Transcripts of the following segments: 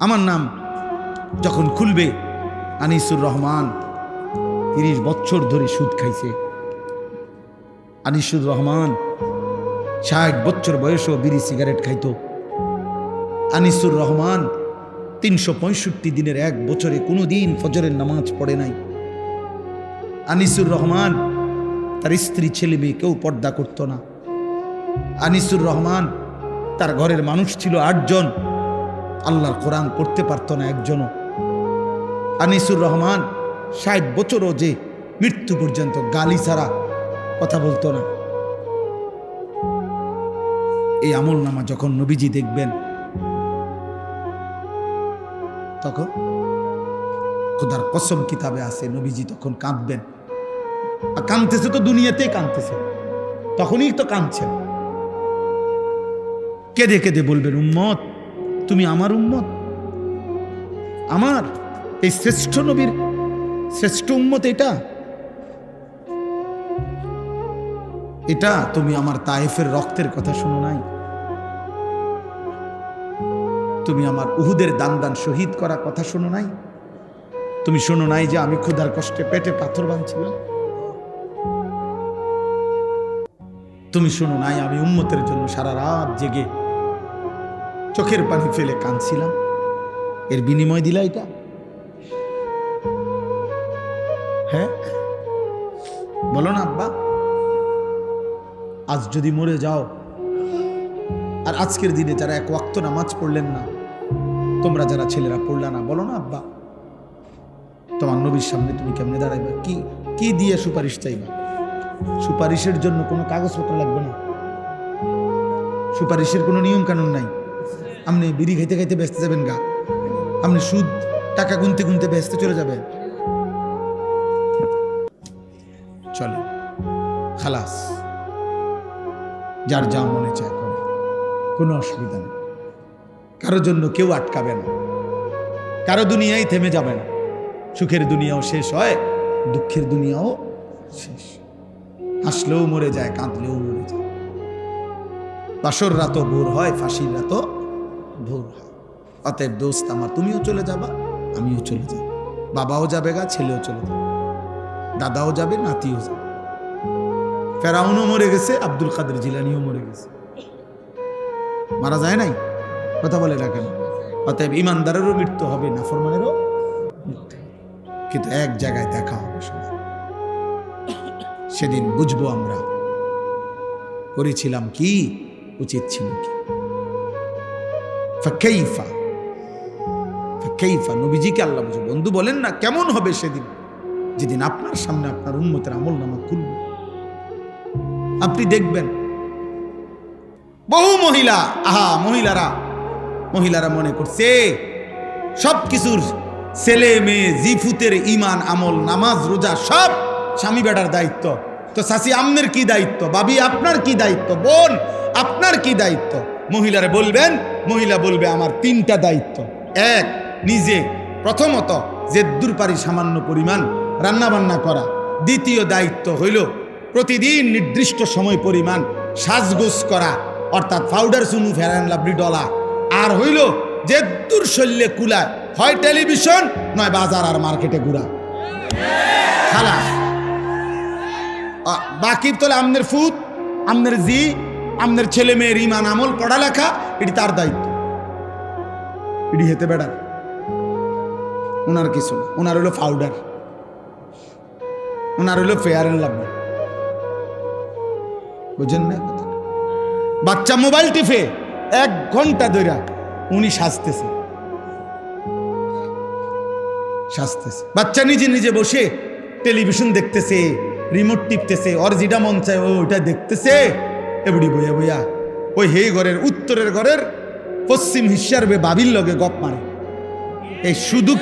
আমার নাম যখন খুলবে আনিসুর রহমান 30 বছর ধরে সুদ খাইছে। আনিসুর রহমান 60 বছর বয়সেও বিড়ি সিগারেট খাইতো। আনিসুর রহমান 365 দিনের 1 বছরে কোনো দিন ফজরের নামাজ পড়ে নাই। আনিসুর রহমান তার স্ত্রী ছেলে মেয়ে কেউ পর্দা করতো না। আনিসুর রহমান তার ঘরের মানুষ ছিল 8 জন, আল্লাহর কোরআন পড়তে পারতো না একজনও। আনিসুর রহমান 60 বছরও যে মৃত্যু পর্যন্ত গালি ছাড়া কথা বলতো না। এই আমল নামা যখন নবীজি দেখবেন তখন খোদার কসম কিতাবে আছে নবীজি তখন কাঁদবেন। আর কাঁদতেছে তো দুনিয়াতেই কাঁদতেছে, তখনই তো কাঁদছেন। কেঁদে কেঁদে বলবেন, উম্মত তুমি আমার উম্মত, আমার এই শ্রেষ্ঠ নবীর শ্রেষ্ঠ উম্মত এটা তুমি আমার তায়েফের রক্তের কথা শুনো নাই? তুমি আমার উহুদের দান দান শহীদ করা কথা শোনো নাই? তুমি শোনো নাই যে আমি ক্ষুধার কষ্টে পেটে পাথর বাঁধছিলাম? তুমি শোনো নাই আমি উম্মতের জন্য সারা রাত জেগে চোখের পানি ফেলে কাঁদছিলাম? এর বিনিময় দিলা এটা? হ্যাঁ বলো না আব্বা। আজ যদি মরে যাও, আর আজকের দিনে যারা 1 ওয়াক্ত নামাজ পড়লেন না, তোমরা যারা ছেলেরা পড়লা না, বলো না আব্বা তোমার নবীর সামনে তুমি কেমনে দাঁড়াইবা? কি দিয়ে সুপারিশ চাইবা? সুপারিশের জন্য কোনো কাগজপত্র লাগবে না, সুপারিশের কোনো নিয়ম কানুন নাই। আপনি বিড়ি খাইতে খাইতে ব্যস্ত যাবেন গা, আপনি সুদ টাকা গুনতে গুনতে ব্যস্ত চলে যাবেন। চলে খালাস, যার যা মনে চায় করে, কোনো অসুবিধা নেই। কারোর জন্য কেউ আটকাবে না, কারো দুনিয়ায় থেমে যাবে না। সুখের দুনিয়াও শেষ হয়, দুঃখের দুনিয়াও শেষ। হাসলেও মরে যায়, কাঁদলেও মরে যায়। বাসর রাতও ভোর হয়, ফাঁসির রাতও ভোর হয়। অতএব দোস্ত আমার, তুমিও চলে যাবা, আমিও চলে যাব, বাবাও যাবে গা, ছেলেও চলে যাবে, দাদাও যাবে, নাতিও যাবে। ফেরাউনও মরে গেছে, আব্দুল কাদের জিলানিও মরে গেছে, মারা যায় নাই? কথা বলে না কেন? অতএব ইমানদারেরও মৃত্যু হবে, নাফরমানেরও মৃত্যু, কিন্তু এক জায়গায় দেখা হবে সবাই। সেদিন বুঝবো আমরা করেছিলাম কি, উচিত ছিল কি। ফাকাইফা ফাকাইফা, নবীজিকে আল্লাহ বুঝো। বন্ধু বলেন না কেমন হবে সেদিন, যেদিন আপনার সামনে আপনার উম্মতের আমলনামা খুলবে। আপনি দেখবেন বহু মহিলা, মহিলারা মনে করছে সব কিছুর ছেলে মেয়ে জিফুতের ইমান আমল নামাজ রোজা সব স্বামী বেটার দায়িত্ব। তো চাচি আপনার কি দায়িত্ব, ভাবি আপনার কি দায়িত্ব, বোন আপনার কি দায়িত্ব? মহিলারা বলবেন, মহিলা বলবে আমার 3টা দায়িত্ব। 1, নিজে প্রথমত যেদ্দুর পারি সামান্য পরিমাণ রান্না বান্না করা। দ্বিতীয় দায়িত্ব হইল প্রতিদিন নির্দিষ্ট সময় পরিমাণ সাজগোজ করা, অর্থাৎ পাউডার চুনু ফেরান লাভলি ডলা। আর হইল যেদ্দুর শল্যে কুলায়, হয় টেলিভিশন নয় বাজার আর মার্কেটে ঘুরা। খালাস। বাকি তোলে আমনের ফুত, আমনের জি, আমনের ছেলে মেয়ের ইমান আমল পড়ালেখা, এটি তার দায়িত্ব। এটি হেতে বেড়ার ওনার কিছু না। ওনার হইল পাউডার, ওনার হইল ফেয়ার এন্ড লাভলি। বুঝেন না কথা? বাচ্চা মোবাইল টিপে 1 ঘন্টা ধরে উনি সাজতেছে। বাচ্চা নিজে নিজে বসে টেলিভিশন দেখতেছে, রিমোট টিপতেছে, ওর যেটা মন চায় ওইটা দেখতেছে। এবড়ি বইয়া বইয়া ওই হে ঘরের উত্তরের ঘরের পশ্চিম হিস্যার বাবির লগে গপ মারে। এই শুধু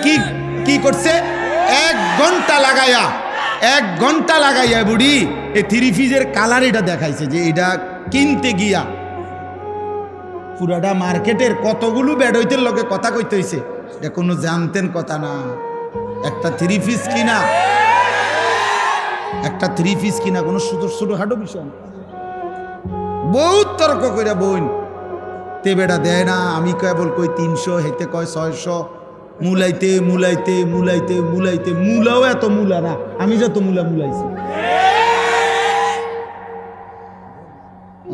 কি করছে? 1 ঘন্টা লাগাইয়া বুড়ি এই 3 পিসের কালার এটা দেখাইছে, যে এটা কিনতে গিয়া পুরাটা মার্কেটের কতগুলো বেডইতের লগে কথা কইতে হইছে। এটা কোনো জানতেন কথা না। একটা 3 পিস কিনা কোনো ছোট হাঁটো বিষয় না। বহুত তর্ক কইরা বোন তে বেটা দেয় না, আমি কেবল কই 300, হেতে কয় 600, মুলাইতে মুলাইতে মুলাইতে মুলাইতে মুলাও এত মুলা না, আমি যত মুলা মুলাইছি।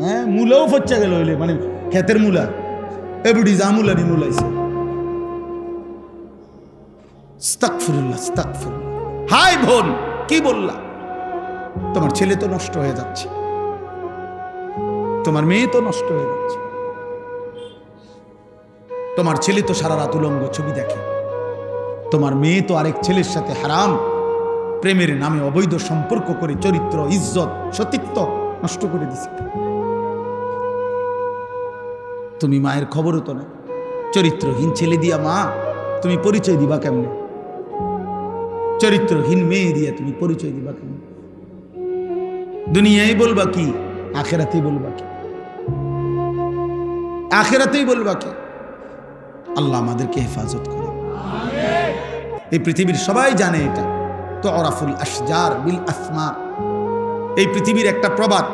হ্যাঁ, মুলাও ফচ্চা গেল হইলে, মানে ক্ষেতের মুলা এবুডি যা মুলানি মুলাইছে। আস্তাগফিরুল্লাহ, আস্তাগফিরুল্লাহ। হাই বোন, কি বললা? তোমার ছেলে তো নষ্ট হয়ে যাচ্ছে, তোমার মেয়ে তো নষ্ট হয়ে যাচ্ছে, তোমার ছেলে তো সারা রাত উলঙ্গ ছবি দেখে, তোমার মেয়ে তো আরেক ছেলের সাথে হারাম প্রেমের নামে অবৈধ সম্পর্ক করে চরিত্র, ইজ্জত, সতীত্ব নষ্ট করে দিছে। তুমি মায়ের খবরও তো না। চরিত্রহীন ছেলে দিয়া মা তুমি পরিচয় দিবা কেমনে? চরিত্রহীন মেয়ে দিয়ে তুমি পরিচয় দিবা কেমনে? দুনিয়ায় বলবা কি, আখেরাতেই বলবা কি? আখেরাতেই বলবা কি? আল্লাহ আমাদেরকে হেফাজত করে। এই পৃথিবীর সবাই জানে এটা তো অরাফুল আশজার বিল আসমা, এই পৃথিবীর একটা প্রবাদ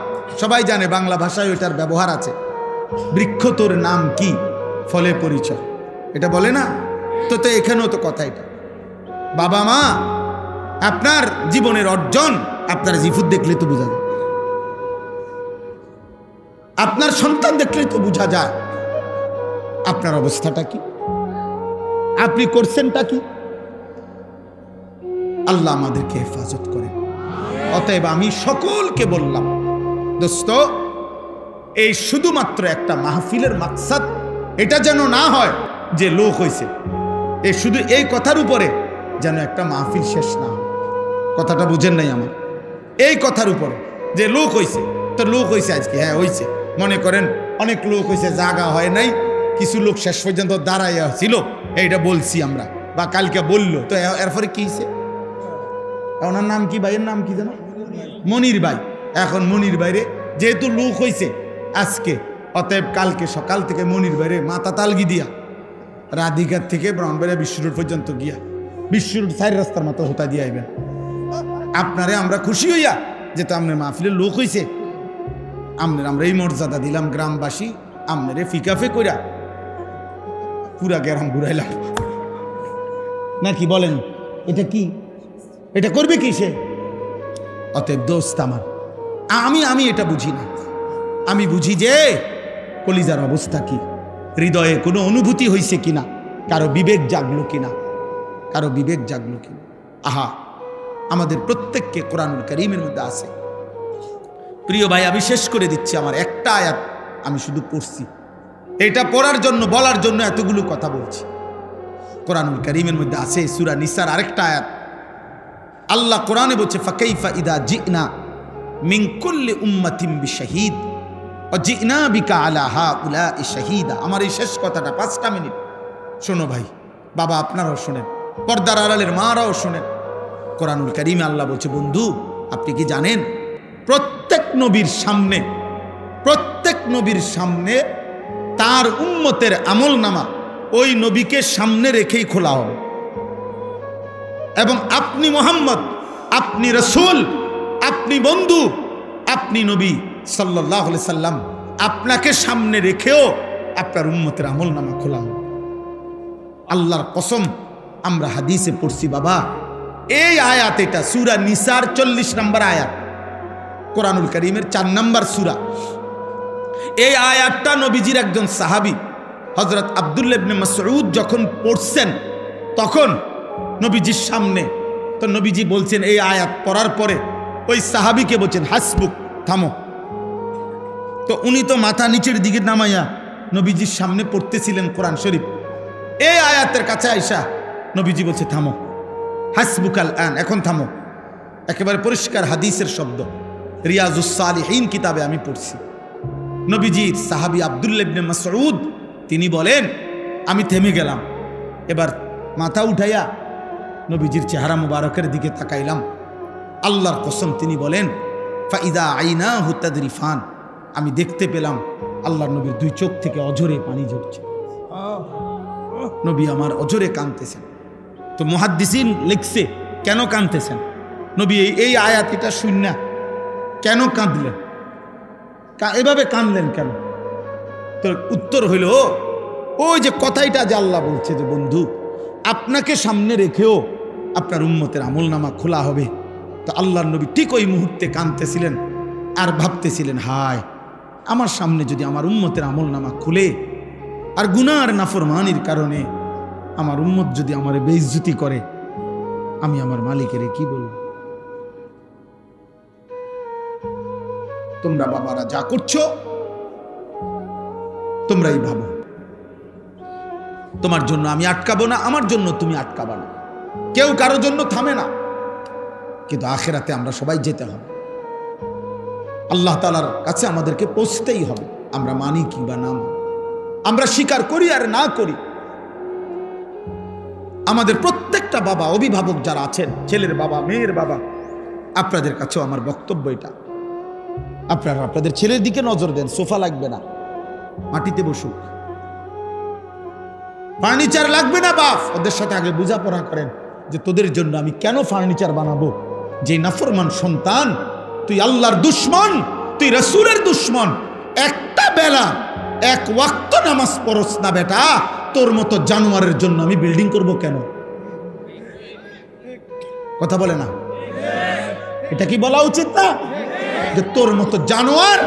সবাই জানে, বাংলা ভাষায় এটার ব্যবহার আছে। বৃক্ষ তোর নাম কি, ফলে পরিচয়, এটা বলে না? তো তো এখানেও তো কথা এটা। বাবা মা আপনার জীবনের অর্জন আপনার জিফুত দেখলে তো বোঝা যায়, আপনার সন্তান দেখলে তো বোঝা যায় আপনার অবস্থাটা কি, আপনি করছেনটা কি। আল্লাহ আমাদেরকে হেফাজত করেন। অতএব আমি সকলকে বললাম, দোস্ত, এই শুধুমাত্র একটা মাহফিলের মাকসাদ এটা যেন না হয় যে লোক হয়েছে, এই শুধু এই কথার উপরে যেন একটা মাহফিল শেষ না হয়। কথাটা বুঝেন নাই আমার? এই কথার উপরে যে লোক হয়েছে, তো লোক হয়েছে আজকে, হ্যাঁ হয়েছে, মনে করেন অনেক লোক হয়েছে, জায়গা হয় নাই, কিছু লোক শেষ পর্যন্ত দাঁড়াইয়া ছিল, এইটা বলছি আমরা, বা কালকে বললো, তো এরপরে কি হয়েছে? ওনার নাম কি, ভাইয়ের নাম কি জানো? মনির ভাই। এখন মনির বাইরে যেহেতু লোক হয়েছে আজকে, অতএব কালকে সকাল থেকে মনির বাইরে মাথা তালগি দিয়া রাধিকার থেকে ব্রাহ্মণবাড়িয়া বিশ্ব রোড পর্যন্ত গিয়া বিশ্ব রোড 4 রাস্তার মতো হতা দিয়ে আইবেন। আপনারে আমরা খুশি হইয়া যেহেতু আপনার মাহফিলের লোক হয়েছে, আমরা এই মর্যাদা দিলাম, গ্রামবাসী আপনারে ফিকাফে কইরা পুরা গ্রাম ঘুরাইলাম নাকি বলেন? এটা কি, এটা করবে কি সে? অতএব দোস্ত আমার, আমি এটা বুঝি না। আমি বুঝি যে কলিজার অবস্থা কি, হৃদয়ে কোনো অনুভূতি হয়েছে কিনা, কারো বিবেক জাগলো কিনা, কারো বিবেক জাগলো কিনা। আহা, আমাদের প্রত্যেককে কোরআনুল কারীমের মধ্যে আছে। প্রিয় ভাই, আমি শেষ করে দিচ্ছি, আমার একটা আয়াত আমি শুধু পড়ছি, এটা পড়ার জন্য বলার জন্য এতগুলো কথা বলছি। কোরআনুল কারীমের মধ্যে আছে সূরা নিসার আরেকটা আয়াত। আল্লাহ কোরআনে বলছে, ফাকাইফা ইদা জিনা মিন কুল্লি উম্মাতিন বিশাহিদ ওয়া জিনা বিকা আলা হাউলাই শাহিদা। আমার এই শেষ কথাটা 5টা মিনিট শোনো ভাই, বাবা আপনারাও শোনেন, পর্দার আড়ালের মারাও শোনেন। কোরআনুল কারীমে আল্লাহ বলছে, বন্ধু আপনি কি জানেন প্রত্যেক নবীর সামনে তার উম্মতের আমলনামা ওই নবীকে সামনে রেখেই খোলা হবে, এবং আপনি মুহাম্মদ, আপনি রাসূল, আপনি বন্ধু, আপনি নবী সাল্লাল্লাহু আলাইহি সাল্লাম, আপনাকে সামনে রেখেও আপনার উম্মতের আমলনামা খোলা হবে। আল্লাহর কসম, আমরা হাদিসে পড়ছি বাবা, এই আয়াত, এটা সূরা নিসার 40 নম্বর আয়াত, কোরআনুল কারীমের 4 নম্বর সূরা। এই আয়াতটা নবীজির একজন সাহাবী হযরত আব্দুল্লাহ ইবনে মাসউদ যখন পড়ছেন, তখন নবীজির সামনে, তো নবীজি বলছেন, এই আয়াত পড়ার পরে ওই সাহাবীকে বলছেন, হাসবুক, থামো। তো উনি তো মাথা নিচের দিকে নামাইয়া নবীজির সামনে পড়তেছিলেন কোরআন শরীফ। এই আয়াতের কাছে আইসা নবীজি বলছে, থামো, হাসবুকাল আন, এখন থামো। একেবারে পরিষ্কার হাদিসের শব্দ, রিয়াজুস সালিহিন কিতাবে আমি পড়ছি। নবীজির সাহাবী আব্দুল্লাহ ইবনে মাসউদ তিনি বলেন, আমি থেমে গেলাম, এবার মাথা উঠাইয়া নবীজির চেহারা মুবারকের দিকে তাকাইলাম। আল্লাহর কসম, তিনি বলেন, ফাইদা আইনাহু তাদরিফান, আমি দেখতে পেলাম আল্লাহর নবীর 2 চোখ থেকে অঝরে পানি ঝরছে। নবী আমার অঝরে কাঁদতেছেন। তো মুহাদ্দিসিন লিখছে, কেন কাঁদতেছেন নবী? এই আয়াত এটা শুননা কেন কাঁদলেন, এভাবে কাঁদলেন কেন? তোর উত্তর হইল ওই যে কথাইটা যে আল্লাহ বলছে যে বন্ধু আপনাকে সামনে রেখেও আপনার উম্মতের আমলনামা খোলা হবে। তো আল্লাহর নবী ঠিক ওই মুহূর্তে কাঁদতেছিলেন আর ভাবতেছিলেন, হায় আমার সামনে যদি আমার উম্মতের আমলনামা খুলে আর গুনার নাফরমানির কারণে আমার উম্মত যদি আমারে বেইজ্জতি করে, আমি আমার মালিকের কি বলবো? তোমরা বাবারা যা করছো তোমরাই ভাবো, তোমার জন্য আমি আটকাবো না, আমার জন্য তুমি আটকাবা না, কেউ কারোর জন্য থামে না। কিন্তু আখেরাতে আমরা সবাই যেতে হবে, আল্লাহ তাআলার কাছে আমাদেরকে পৌঁছতেই হবে, আমরা মানি কিংবা না মানি, আমরা স্বীকার করি আর না করি। আমাদের প্রত্যেকটা বাবা, অভিভাবক যারা আছেন, ছেলের বাবা, মেয়ের বাবা, আপনাদের কাছেও আমার বক্তব্য এটা, আপনারা আপনাদের ছেলের দিকে নজর দেন। সোফা লাগবে না, মাটিতে বসুক। ফার্নিচার লাগবে না বাপ, ওদের সাথে আগে বোঝাপড়া করেন যে তোদের জন্য আমি কেন ফার্নিচার বানাবো। যে নাফরমান সন্তান, তুই আল্লাহর দুশ্মন, তুই রাসূলের দুশ্মন, একটা বেলা এক ওয়াক্ত নামাজ পড়স না বেটা, তোর মতো জানোয়ারের জন্য আমি বিল্ডিং করব কেন? কথা বলে না? এটা কি বলা উচিত না যে তোর মতো জানোয়ার,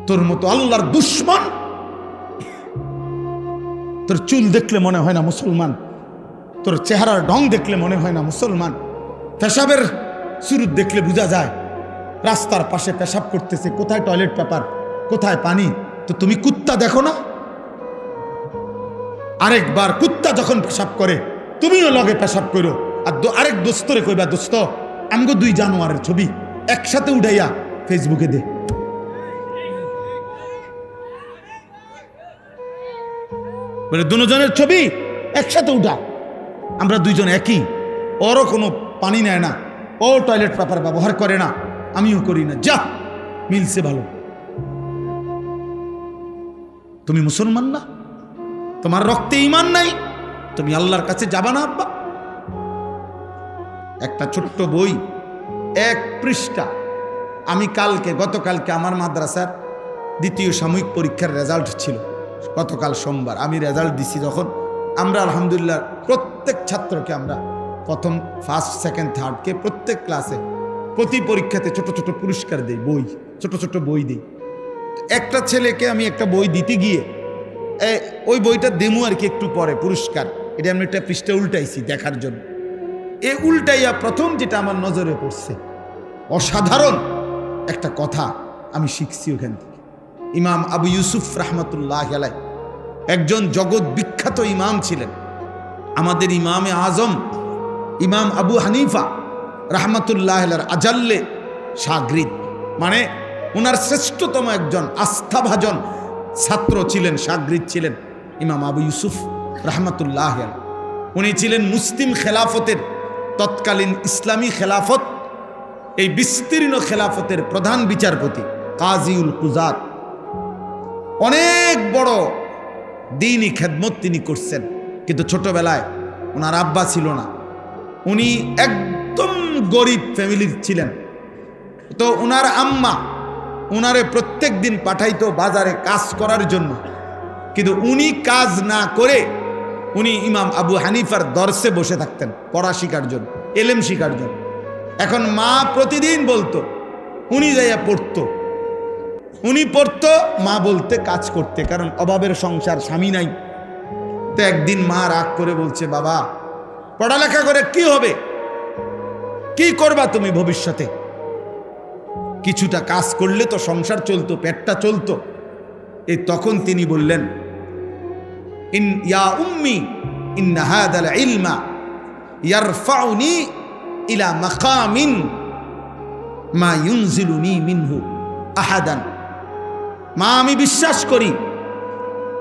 তোর মতো আল্লাহর দুশ্মন, তোর চুল দেখলে মনে হয় না মুসলমান, তোর চেহারার ঢং দেখলে মনে হয় না মুসলমান, পেশাবের সুরুত দেখলে বোঝা যায় রাস্তার পাশে পেশাব করতেছে, কোথায় টয়লেট পেপার, কোথায় পানি। তো তুমি কুত্তা দেখো না? আরেকবার কুত্তা যখন পেশাব করে তুমিও লগে পেশাব করো, আর আরেক দোস্তরে কইবা, দোস্ত আমগো দুই জানোয়ারের ছবি একসাথে উঠাইয়া ফেসবুকে দে। বলে দুজনের ছবি একসাথে উঠা, আমরা দুইজন একই, ওরও কোনো পানি নেয় না, ও টয়লেট পেপার ব্যবহার করে না, আমিও করি না, যা মিলছে ভালো। তুমি মুসলমান না? তোমার রক্তে ঈমান নাই? তুমি আল্লাহর কাছে যাবা না আব্বা? একটা ছোট্ট বই, এক পৃষ্ঠা। আমি গতকালকে আমার মাদ্রাসার দ্বিতীয় সাময়িক পরীক্ষার রেজাল্ট ছিল, গতকাল সোমবার আমি রেজাল্ট দিছি। যখন আমরা আলহামদুলিল্লাহ প্রত্যেক ছাত্রকে আমরা প্রথম, ফার্স্ট, সেকেন্ড, থার্ডকে প্রত্যেক ক্লাসে প্রতি পরীক্ষাতে ছোট ছোট পুরস্কার দেই, বই, ছোট ছোট বই দিই। একটা ছেলেকে আমি একটা বই দিতে গিয়ে ওই বইটা দেমু আর কি একটু পরে পুরস্কার, এটা আমি একটা পৃষ্ঠা উল্টাইছি দেখার জন্য। উল্টাইয়া প্রথম যেটা আমার নজরে পড়ছে, অসাধারণ একটা কথা আমি শিখছি ওখান থেকে। ইমাম আবু ইউসুফ রাহমাতুল্লাহ আলাইহি একজন জগৎ বিখ্যাত ইমাম ছিলেন, আমাদের ইমামে আজম ইমাম আবু হানিফা রাহমাতুল্লাহ আলাইহির আজাল্লে শাগরিদ, মানে ওনার শ্রেষ্ঠতম একজন আস্থাভাজন ছাত্র ছিলেন, শাগরিদ ছিলেন ইমাম আবু ইউসুফ রাহমাতুল্লাহ আলাইহি। উনি ছিলেন মুসলিম খেলাফতের, তৎকালীন ইসলামী খেলাফত, এই বিস্তীর্ণ খেলাফতের প্রধান বিচারপতি, কাজীউল কুজাত। অনেক বড় দ্বীনি খেদমত তিনি করছেন, কিন্তু ছোটবেলায় ওনার আব্বা ছিল না, উনি একদম গরিব ফ্যামিলির ছিলেন। তো ওনার আম্মা ওনারে প্রত্যেক দিন পাঠাইতো বাজারে কাজ করার জন্য, কিন্তু উনি কাজ না করে উনি ইমাম আবু হানিফার দরসে বসে থাকতেন পড়া শিকার জন্য, এলেম শিকার জন্য। এখন মা প্রতিদিন বলতো, উনি যাইয়া পড়তো, উনি পড়তো, মা বলতে কাজ করতে, কারণ অভাবের সংসার, স্বামী নাই। তো একদিন মা রাগ করে বলছে, বাবা পড়ালেখা করে কি হবে, কি করবা তুমি ভবিষ্যতে? কিছুটা কাজ করলে তো সংসার চলতো, পেটটা চলতো। এই তখন তিনি বললেন, ইয়া উম্মি ইন্না হাদাল ইলমা ইয়ারফাউনি ইলা মাকামিন মা ইউনজিলুনি মিনহু আহাদান। মা আমি বিশ্বাস করি,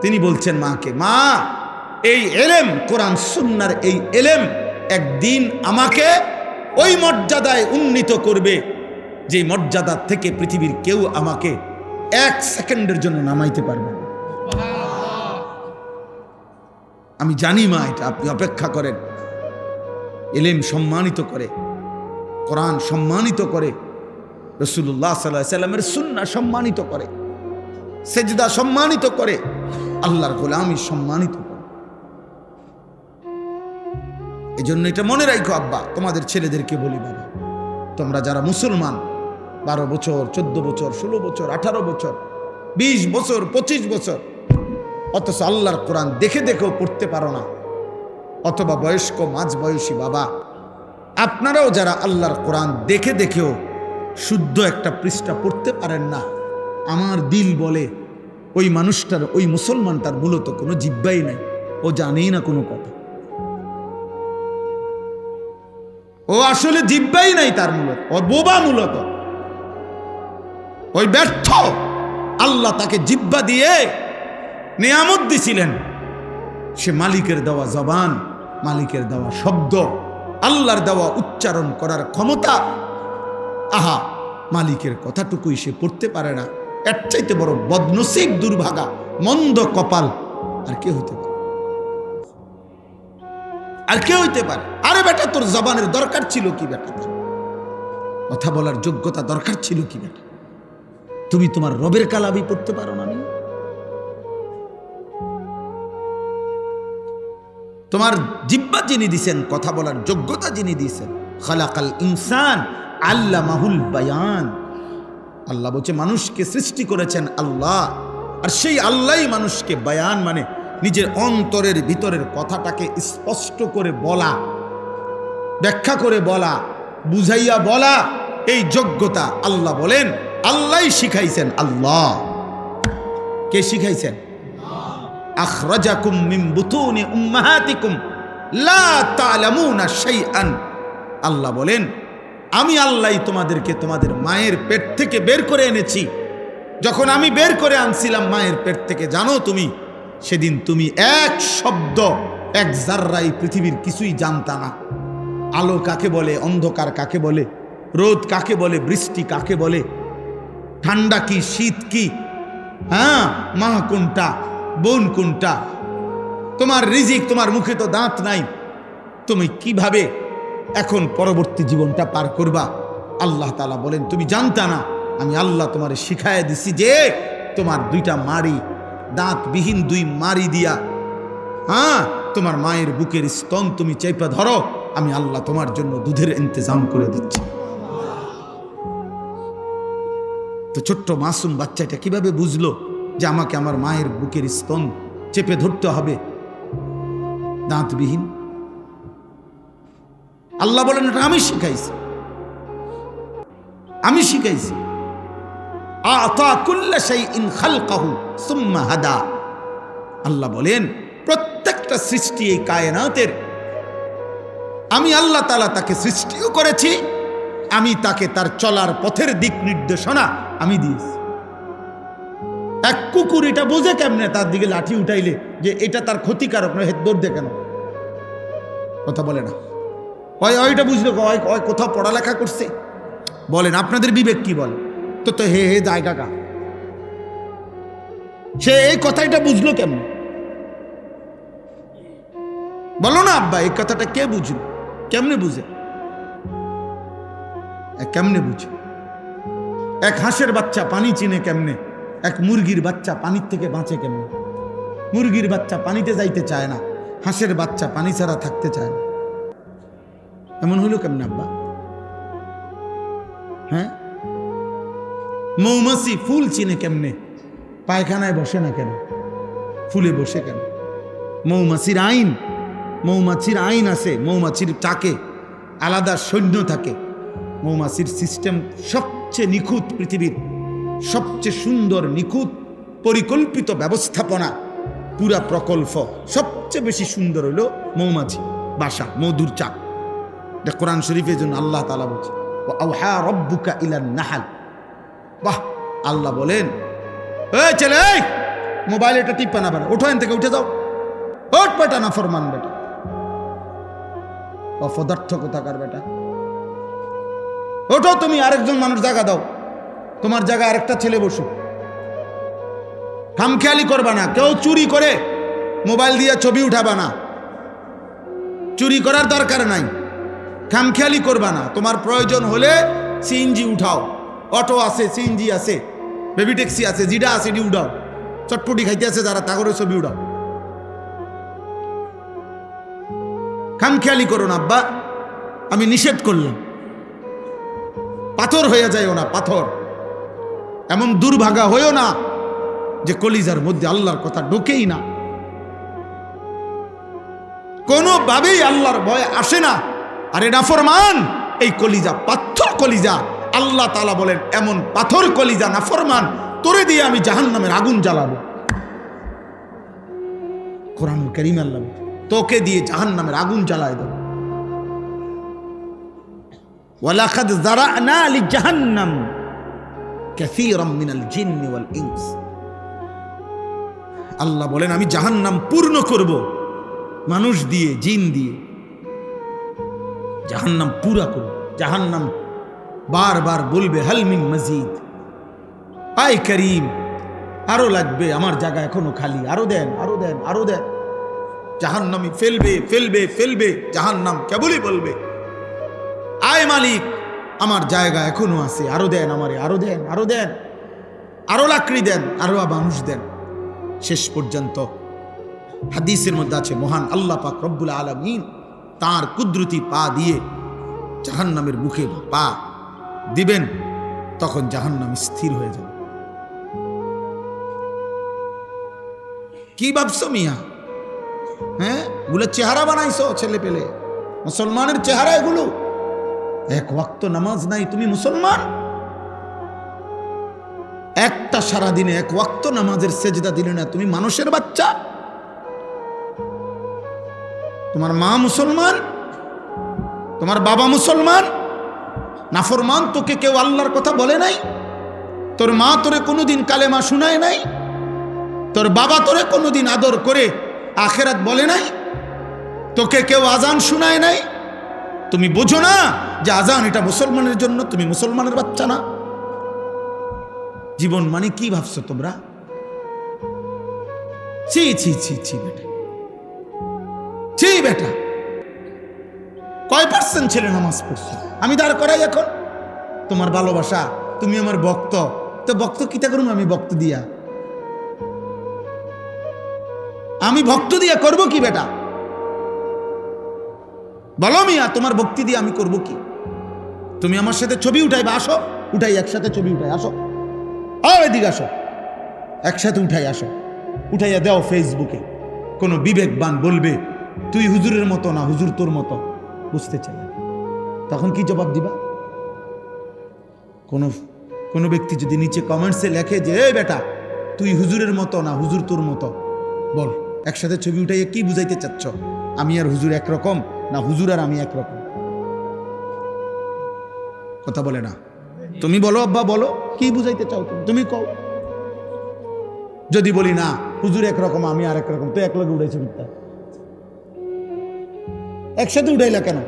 তিনি বলছেন মাকে, মা এই এলেম, কোরআন সুন্নাহর এই এলেম একদিন আমাকে ওই মর্যাদায় উন্নীত করবে যে মর্যাদা থেকে পৃথিবীর কেউ আমাকে এক সেকেন্ডের জন্য নামাইতে পারবে না। আমি জানি মা, এটা আপনি অপেক্ষা করেন। এলেম সম্মানিত করে, কোরআন সম্মানিত করে, রাসূলুল্লাহ সাল্লাল্লাহু আলাইহি সাল্লামের সুন্নাহ সম্মানিত করে, সেজদা সম্মানিত করে, আল্লাহর গোলামি সম্মানিত করে। এই জন্য এটা মনে রাখো আব্বা, তোমাদের ছেলেদেরকে বলি, বাবা তোমরা যারা মুসলমান 12 বছর 14 বছর 16 বছর 18 বছর 20 বছর 25 বছর, অথচ আল্লাহর কোরআন দেখে দেখেও পড়তে পারো না, অথবা বয়স্ক মাঝ বয়সী বাবা আপনারাও যারা আল্লাহর কোরআন দেখে দেখেও শুদ্ধ একটা পৃষ্ঠা পড়তে পারেন না, আমার দিল বলে ওই মানুষটার, ওই মুসলমানটার মূলত কোনো জিহ্বাই নাই, ও জানেই না কোনো কথা, ও আসলে জিহ্বাই নাই তার, মূলত ও বোবা, মূলত ওই ব্যর্থ। আল্লাহ তাকে জিহ্বা দিয়ে নিয়ামত দিছিলেন, সে মালিকের দেওয়া জবান, মালিকের দেওয়া শব্দ, আল্লাহর দেওয়া উচ্চারণ করার ক্ষমতা, আহা মালিকের কথাটুকুই সে পড়তে পারে না। এর চাইতে বড় বদনসিব, দুর্ভাগা, মন্দ কপাল আর কে হইতে পারে? আর কে হইতে পারে? আরে বেটা, তোর জবানের দরকার ছিল কি বেটা? কথা বলার যোগ্যতা দরকার ছিল কি বেটা? তুমি তোমার রবের কালামই পড়তে পারো না? তোমার জিহ্বা যিনি দিছেন, কথা বলার যোগ্যতা যিনি দিছেন, খালাকাল ইনসান আল্লামাহুল বায়ান। আল্লাহ বলছে মানুষকে সৃষ্টি করেছেন আল্লাহ, আর সেই আল্লাহই মানুষকে বায়ান মানে নিজের অন্তরের ভিতরের কথাটাকে স্পষ্ট করে বলা, ব্যাখ্যা করে বলা, বুঝাইয়া বলা, এই যোগ্যতা আল্লাহ বলেন আল্লাহই শিখাইছেন। আল্লাহ কে শিখাইছেন? আখরাজাকুম মিন বুতুনি উম্মাহাতিকুম লা তা'লামুনা শাইআন। আল্লাহ বলেন আমি আল্লাহই তোমাদেরকে তোমাদের মায়ের পেট থেকে বের করে এনেছি। যখন আমি বের করে আনছিলাম মায়ের পেট থেকে, জানো তুমি সেদিন তুমি এক শব্দ, এক জাররাই পৃথিবীর কিছুই জানতা না। আলো কাকে বলে, অন্ধকার কাকে বলে, রোদ কাকে বলে, বৃষ্টি কাকে বলে, ঠান্ডা কি, শীত কি, হ্যাঁ মা কোনটা, বোন কোনটা, তোমার রিজিক, তোমার মুখে তো দাঁত নাই, তুমি কিভাবে এখন পরবর্তী জীবনটা পার করবা? আল্লাহ তাআলা বলেন তুমি জানতা না, আমি আল্লাহ তোমারে শিখায় দিছি যে তোমার দুইটা মাড়ি, দাঁতবিহীন দুই মাড়ি দিয়া, হ্যাঁ তোমার মায়ের বুকের স্তন তুমি চেপে ধরো, আমি আল্লাহ তোমার জন্য দুধের ইন্তজাম করে দিচ্ছি। তো ছোট্ট মাসুম বাচ্চাটা কিভাবে বুঝলো যে আমাকে আমার মায়ের বুকের স্তন চেপে ধরতে হবে দাঁতবিহীন? আল্লাহ বলেন এটা আমি শিখাইছি, আমি শিখাইছি। আতা কুল্লা শাইইন খালকাহু সুম্মা হাদা। আল্লাহ বলেন প্রত্যেকটা সৃষ্টি এই কায়নাতের আমি আল্লাহ তাআলা তাকে সৃষ্টিও করেছি, আমি তাকে তার চলার পথের দিক নির্দেশনা আমি দিয়েছি। এক কুকুর এটা বোঝে কেমনে তার দিকে লাঠি উঠাইলে যে এটা তার ক্ষতিকারক নয়, দৌড় দে কেন? কথা বলে না। ওইটা বুঝলো কোথাও পড়ালেখা করছে? বলেন আপনাদের বিবেক কি বলে? তো হে হে জায়গা কা, সে এই কথাটা বুঝলো কেমন? বলো না আব্বা, এই কথাটা কে বুঝলো? কেমনে বুঝে? কেমনে বুঝে? এক হাঁসের বাচ্চা পানি চিনে কেমনে? এক মুরগির বাচ্চা পানির থেকে বাঁচে কেমনে? মুরগির বাচ্চা পানিতে যাইতে চায় না, হাঁসের বাচ্চা পানি ছাড়া থাকতে চায় না। এমন হইল কেমনে আব্বা? হ্যাঁ, মৌমাছি ফুল চিনে কেমনে? পায়খানায় বসে না কেন? ফুলে বসে কেন? মৌমাছির আইন, মৌমাছির আইন আছে, মৌমাছির টাকে আলাদা সৈন্য থাকে। মৌমাছির সিস্টেম সবচেয়ে নিখুঁত, পৃথিবীর সবচেয়ে সুন্দর নিখুঁত পরিকল্পিত ব্যবস্থাপনা, পুরা প্রকল্প সবচেয়ে বেশি সুন্দর হইল মৌমাছি বাসা, মধুর চাক। এটা কোরআন শরীফের জন্য আল্লাহ তাআলা বলছে ওয়া রাব্বুকা ইলান নাহল। বাহ, আল্লাহ বলেন এই ছেলে, এই মোবাইল এটা টিপা না, বেটা ওঠো, এখান থেকে উঠে যাও, ওঠ বেটা, না ফরমান বেটা, অপদার্থ কোথাকার বেটা, ওঠো, তুমি আরেকজন মানুষ জায়গা দাও, তোমার জায়গায় আরেকটা ছেলে বসুক। খামখেয়ালি করবা না, কেউ চুরি করে মোবাইল দিয়ে ছবি উঠাবা না, চুরি করার দরকার নাই। খামখেয়ালি করবা না, তোমার প্রয়োজন হলে সিএনজি উঠাও, অটো আছে, সিএনজি আছে, বেবি ট্যাক্সি আছে, জিডা আছে, ডি উড়াও, চটপটি খাইতে আছে যারা তাগরের ছবি উড়াও। খামখেয়ালি করো না আব্বা, আমি নিষেধ করলাম। পাথর হয়ে যায়ও না, পাথর এমন দুর্ভাগা হয়েও না যে কলিজার মধ্যে আল্লাহর কথা ঢোকেই না, কোনোভাবেই আল্লাহর ভয় আসে না। আরে নাফরমান, এই কলিজা পাথর কলিজা। আল্লাহ তাআলা বলেন এমন পাথর কলিজা নাফরমান, তোরে দিয়ে আমি জাহান্নামের আগুন জ্বালাবো। কোরআনুল কারীম আল্লাহ তোকে দিয়ে জাহান্নামের আগুন জ্বালায় দেব। ওয়ালাকাদ যারানা লিজাহান্নাম কাসীরাম মিনাল জিন্নি ওয়াল ইনস। আল্লাহ বলেন আমি জাহান্নাম পূর্ণ করব মানুষ দিয়ে, জিন দিয়ে। জাহান্নাম পুরা করব। জাহান্নাম বারবার বলবে হাল মিন মজিদ, আয় করিম আরো লাগবে, আমার জায়গা এখনো খালি, আরো দেন, আরো দেন, আরো দেন। জাহান্নামী ফেলবে ফেলবে ফেলবে, জাহান্নাম কেবলই বলবে আয় মালিক আমার জায়গা এখনো আছে, আরো দেন আমারে, আরো দেন, আরো দেন, আরো লাকড়ি দেন, আরো মানুষ দেন। শেষ পর্যন্ত হাদিসের মধ্যে আছে মহান আল্লাহ পাক রব্বুল আলামিন তার কুদরতি পা দিয়ে জাহান্নামের মুখে পা দিবেন, তখন জাহান্নাম স্থির হয়ে যাবে। কি ভাবছো মিয়া? হ্যাঁ, এগুলো চেহারা বানাইছো ছেলে পেলে, মুসলমানের চেহারা এগুলো। এক ওয়াক্ত নামাজ নাই, তুমি মুসলমান? একটা সারাদিনে এক ওয়াক্ত নামাজের সেজদা দিলে না, তুমি মানুষের বাচ্চা? তোমার মা মুসলমান, তোমার বাবা মুসলমান, নাফরমান তোকে কেউ আল্লাহর কথা বলে নাই? তোর মা তোরে কোনোদিন কালেমা শুনায় নাই? তোর বাবা তোরে কোনোদিন আদর করে আখেরাত বলে নাই? তোকে কেউ আজান শুনায় নাই? তুমি বোঝো না যে আজান এটা মুসলমানের জন্য? তুমি মুসলমানের বাচ্চা না? জীবন মানে কি ভাবছো তোমরা? ছি ছি ছি ছি বেটা, ছি বেটা। কয় পার্সেন্ট ছেলে নামাজ পড়ছো? আমি দাঁড় করাই এখন। তোমার ভালোবাসা, তুমি আমার ভক্ত, তো ভক্ত কিতা করুন? আমি ভক্ত দিয়া, আমি ভক্ত দিয়া করব কি বেটা? বলো মিয়া, তোমার ভক্তি দিয়ে আমি করব কি? তুমি আমার সাথে ছবি উঠাইবা, আসো, উঠাই একসাথে ছবি উঠাই, আসো, এদিকে আসো, একসাথে উঠাই, আসো, উঠাইয়া দাও ফেসবুকে। কোনো বিবেকবান বলবে তুই হুজুরের মতো না, হুজুর তোর মতো, বুঝতে চাই। তখন কি জবাব দিবা? কোনো ব্যক্তি যদি নিচে কমেন্টসে লেখে যে এই বেটা তুই হুজুরের মতো না, হুজুর তোর মতো, বল একসাথে ছবি উঠাইয়া কি বুঝাইতে চাচ্ছ? আমি আর হুজুর একরকম না, হুজুর আর আমি একরকম? কথা বলে না। তুমি বলো আব্বা, বলো কি বুঝাইতে চাও তুমি? তুমি কও। যদি বলি না হুজুর একরকম আমি আর একরকম, তো এক লগে উঠাইছো মিথ্যা। একসাথে উঠাইলা কেন?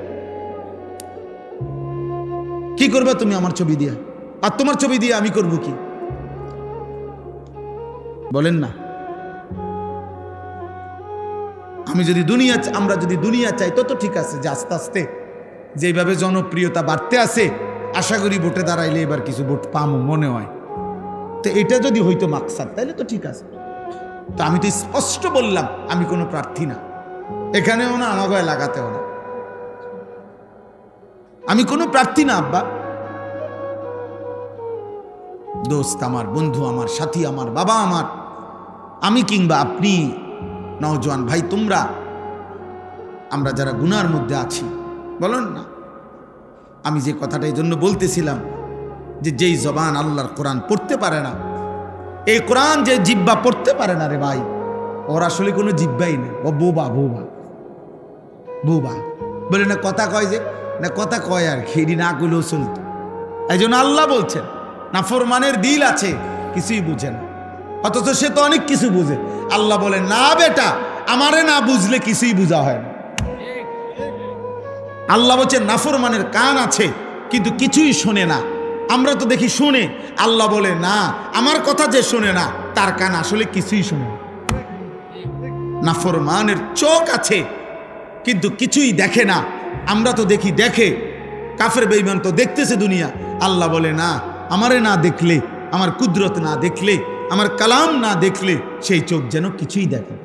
কি করবে তুমি আমার ছবি দিয়া? আর তোমার ছবি দিয়ে আমি করব কি? বলেন না। আমরা যদি দুনিয়া চাই তো ঠিক আছে, যে আস্তে আস্তে যেভাবে জনপ্রিয়তা বাড়তে আছে, আশা করি ভোটে দাঁড়াইলে এবার কিছু ভোট পামো মনে হয়। তো এটা যদি হইতো মাকসাদ, তাইলে তো ঠিক আছে। তো আমি তো স্পষ্ট বললাম আমি কোনো প্রার্থী না, এখানেও না, আমাকে লাগাতেও না, আমি কোনো প্রার্থী না আব্বা। দোস্ত আমার, বন্ধু আমার, সাথী আমার, বাবা আমার, আমি কিংবা আপনি, নওজোয়ান ভাই তোমরা, আমরা যারা গুনার মধ্যে আছি, বলেন না। আমি যে কথাটা এই জন্য বলতেছিলাম যে যেই জবান আল্লাহর কোরআন পড়তে পারে না, এই কোরআন যে জিব্বা পড়তে পারে না রে ভাই, ওর আসলে কোনো জিব্বাই নেই, ও বোবা বোবা বোবা। বলে না কথা কয়, যে না কথা কয় আর খেড়ি না করলেও চলতো। এই জন্য আল্লাহ বলছেন নাফরমানের দিল আছে, কিছুই বুঝে না, অথচ সে তো অনেক কিছু বুঝে। আল্লাহ বলেন না বেটা, আমারে না বুঝলে কিছুই বোঝা হয় না। আল্লাহ বলছেন নাফরমানের কান আছে কিন্তু কিছুই শোনে না। আমরা তো দেখি শোনে, আল্লাহ বলে না, আমার কথা যে শোনে না তার কান আসলে কিছুই শোনে না। নাফরমানের চোখ আছে কিন্তু কিছুই দেখে না, আমরা তো দেখি দেখে। কাফের বেঈমান তো দেখতেছে দুনিয়া, আল্লাহ বলে না, আমারে না দেখলে, আমার কুদরত না দেখলে, আমার কালাম না দেখলে সেই চোখ যেন কিছুই দেখে।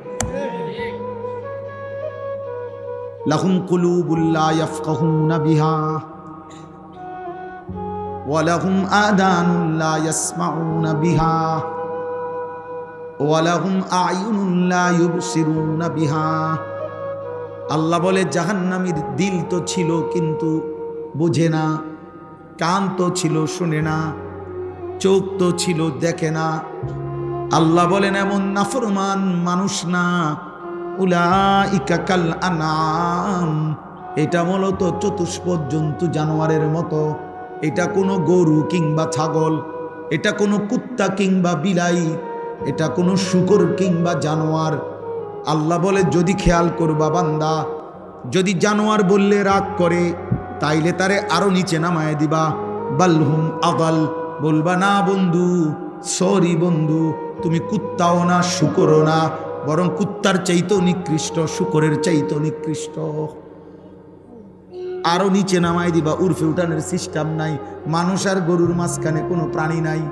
লাহুম কুলুবুল লা ইয়াফকাহুনা বিহা ওয়া লাহুম আযানুন লা ইয়াসমাউনা বিহা ওয়া লাহুম আ'য়ুনুন লা ইউবসিরুনা বিহা। আল্লাহ বলে জাহান্নামীর দিল তো ছিল কিন্তু বোঝে না, কান তো ছিল শুনে না, চোখ তো ছিল দেখে না। আল্লাহ বলেন এমন নাফরমান মানুষ না, উলাইকা কাল আনাম, এটা মূলত চতুষ্পদ জন্তু জানোয়ারের মতো। এটা কোনো গরু কিংবা ছাগল, এটা কোনো কুত্তা কিংবা বিলাই, এটা কোনো শূকর কিংবা জানোয়ার। আল্লাহ বলে যদি খেয়াল করবা বান্দা, যদি জানোয়ার বললে রাগ করে তাইলে তারে আরো নিচে নামায় দিবা। বালহুম আদাল, বলবা না বন্ধু, সরি বন্ধু, তুমি কুত্তাও না শূকরও না, বরং কুত্তার চাইতেও নিকৃষ্ট, শূকরের চাইতেও নিকৃষ্ট। আরো নিচে নামাই দিবা। উর্ফে উঠানের সিস্টেম নাই। মানুষ আর গরুর মাঝখানে কোনো প্রাণী নাই,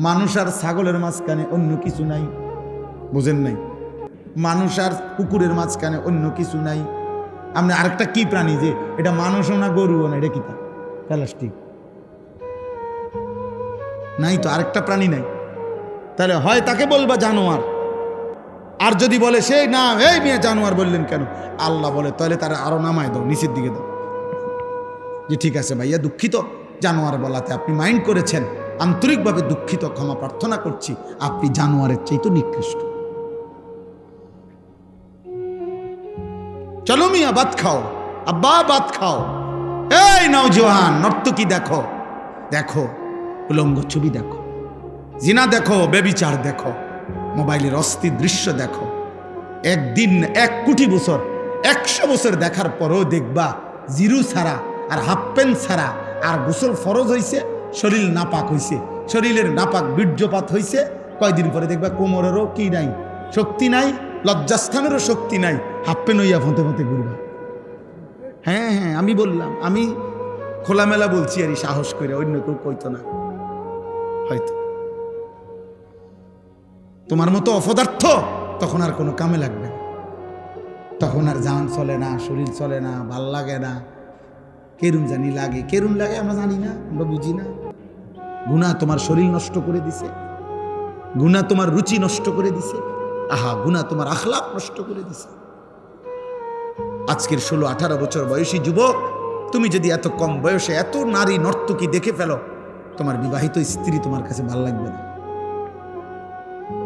মানুষ আর ছাগলের মাঝখানে অন্য কিছু নাই। বুঝেন নাই? মানুষ আর কুকুরের মাঝখানে অন্য কিছু নাই। আপনি আরেকটা কি প্রাণী যে এটা মানুষও না গরুও না, এটা কি তা প্লাস্টিক নাই তো, আরেকটা প্রাণী নাই। তাহলে হয় তাকে বলবা জানোয়ার, আর যদি বলে সে না এই মেয়ে জানোয়ার বললেন কেন, আল্লাহ বলে তাহলে তারা আরো নামায় দাও, নিচের দিকে দাও। যে ঠিক আছে ভাইয়া, দুঃখিত জানোয়ার বলাতে আপনি মাইন্ড করেছেন, আন্তরিকভাবে দুঃখিত, ক্ষমা প্রার্থনা করছি, আপনি জানোয়ারের চাইতে নিকৃষ্ট। চলো মিয়া ভাত খাও, আব্বা ভাত খাও। এই নওজোয়ান নর্তকী দেখো, দেখো উলঙ্গ ছবি দেখো, জিনা দেখো, বেবিচার দেখো, মোবাইলের অস্থির দৃশ্য দেখো। একদিন 1 কোটি বছর 100 বছর দেখার পরও দেখবা জিরু ছাড়া আর হাফ প্যান্ট ছাড়া আর গোসল ফরজ হইছে, শরীর নাপাক হইছে, শরীরের নাপাক বীর্যপাত হইছে। কয়দিন পরে দেখবা কোমরেরও কি নাই, শক্তি নাই, লজ্জাস্থানেরও শক্তি নাই, হাফ প্যান্ট হইয়া ফোঁতে ফোঁতে ঘুরবা। হ্যাঁ হ্যাঁ, আমি বললাম, আমি খোলামেলা বলছি আর সাহস করে, অন্য কেউ কইতো না হয়তো। তোমার মতো অপদার্থ তখন আর কোনো কামে লাগবে না, তখন আর জান চলে না, শরীর চলে না, ভাল লাগে না, কেরুম জানি লাগে, কেরুম লাগে আমরা জানি না, আমরা বুঝি না। গুনাহ তোমার শরীর নষ্ট করে দিছে, গুনাহ তোমার রুচি নষ্ট করে দিছে, আহা গুনাহ তোমার আখলাক নষ্ট করে দিছে। আজকের 16-18 বছর বয়সী যুবক, তুমি যদি এত কম বয়সে এত নারী নর্তকী দেখে ফেলো, তোমার বিবাহিত স্ত্রী তোমার কাছে ভাল লাগবে না।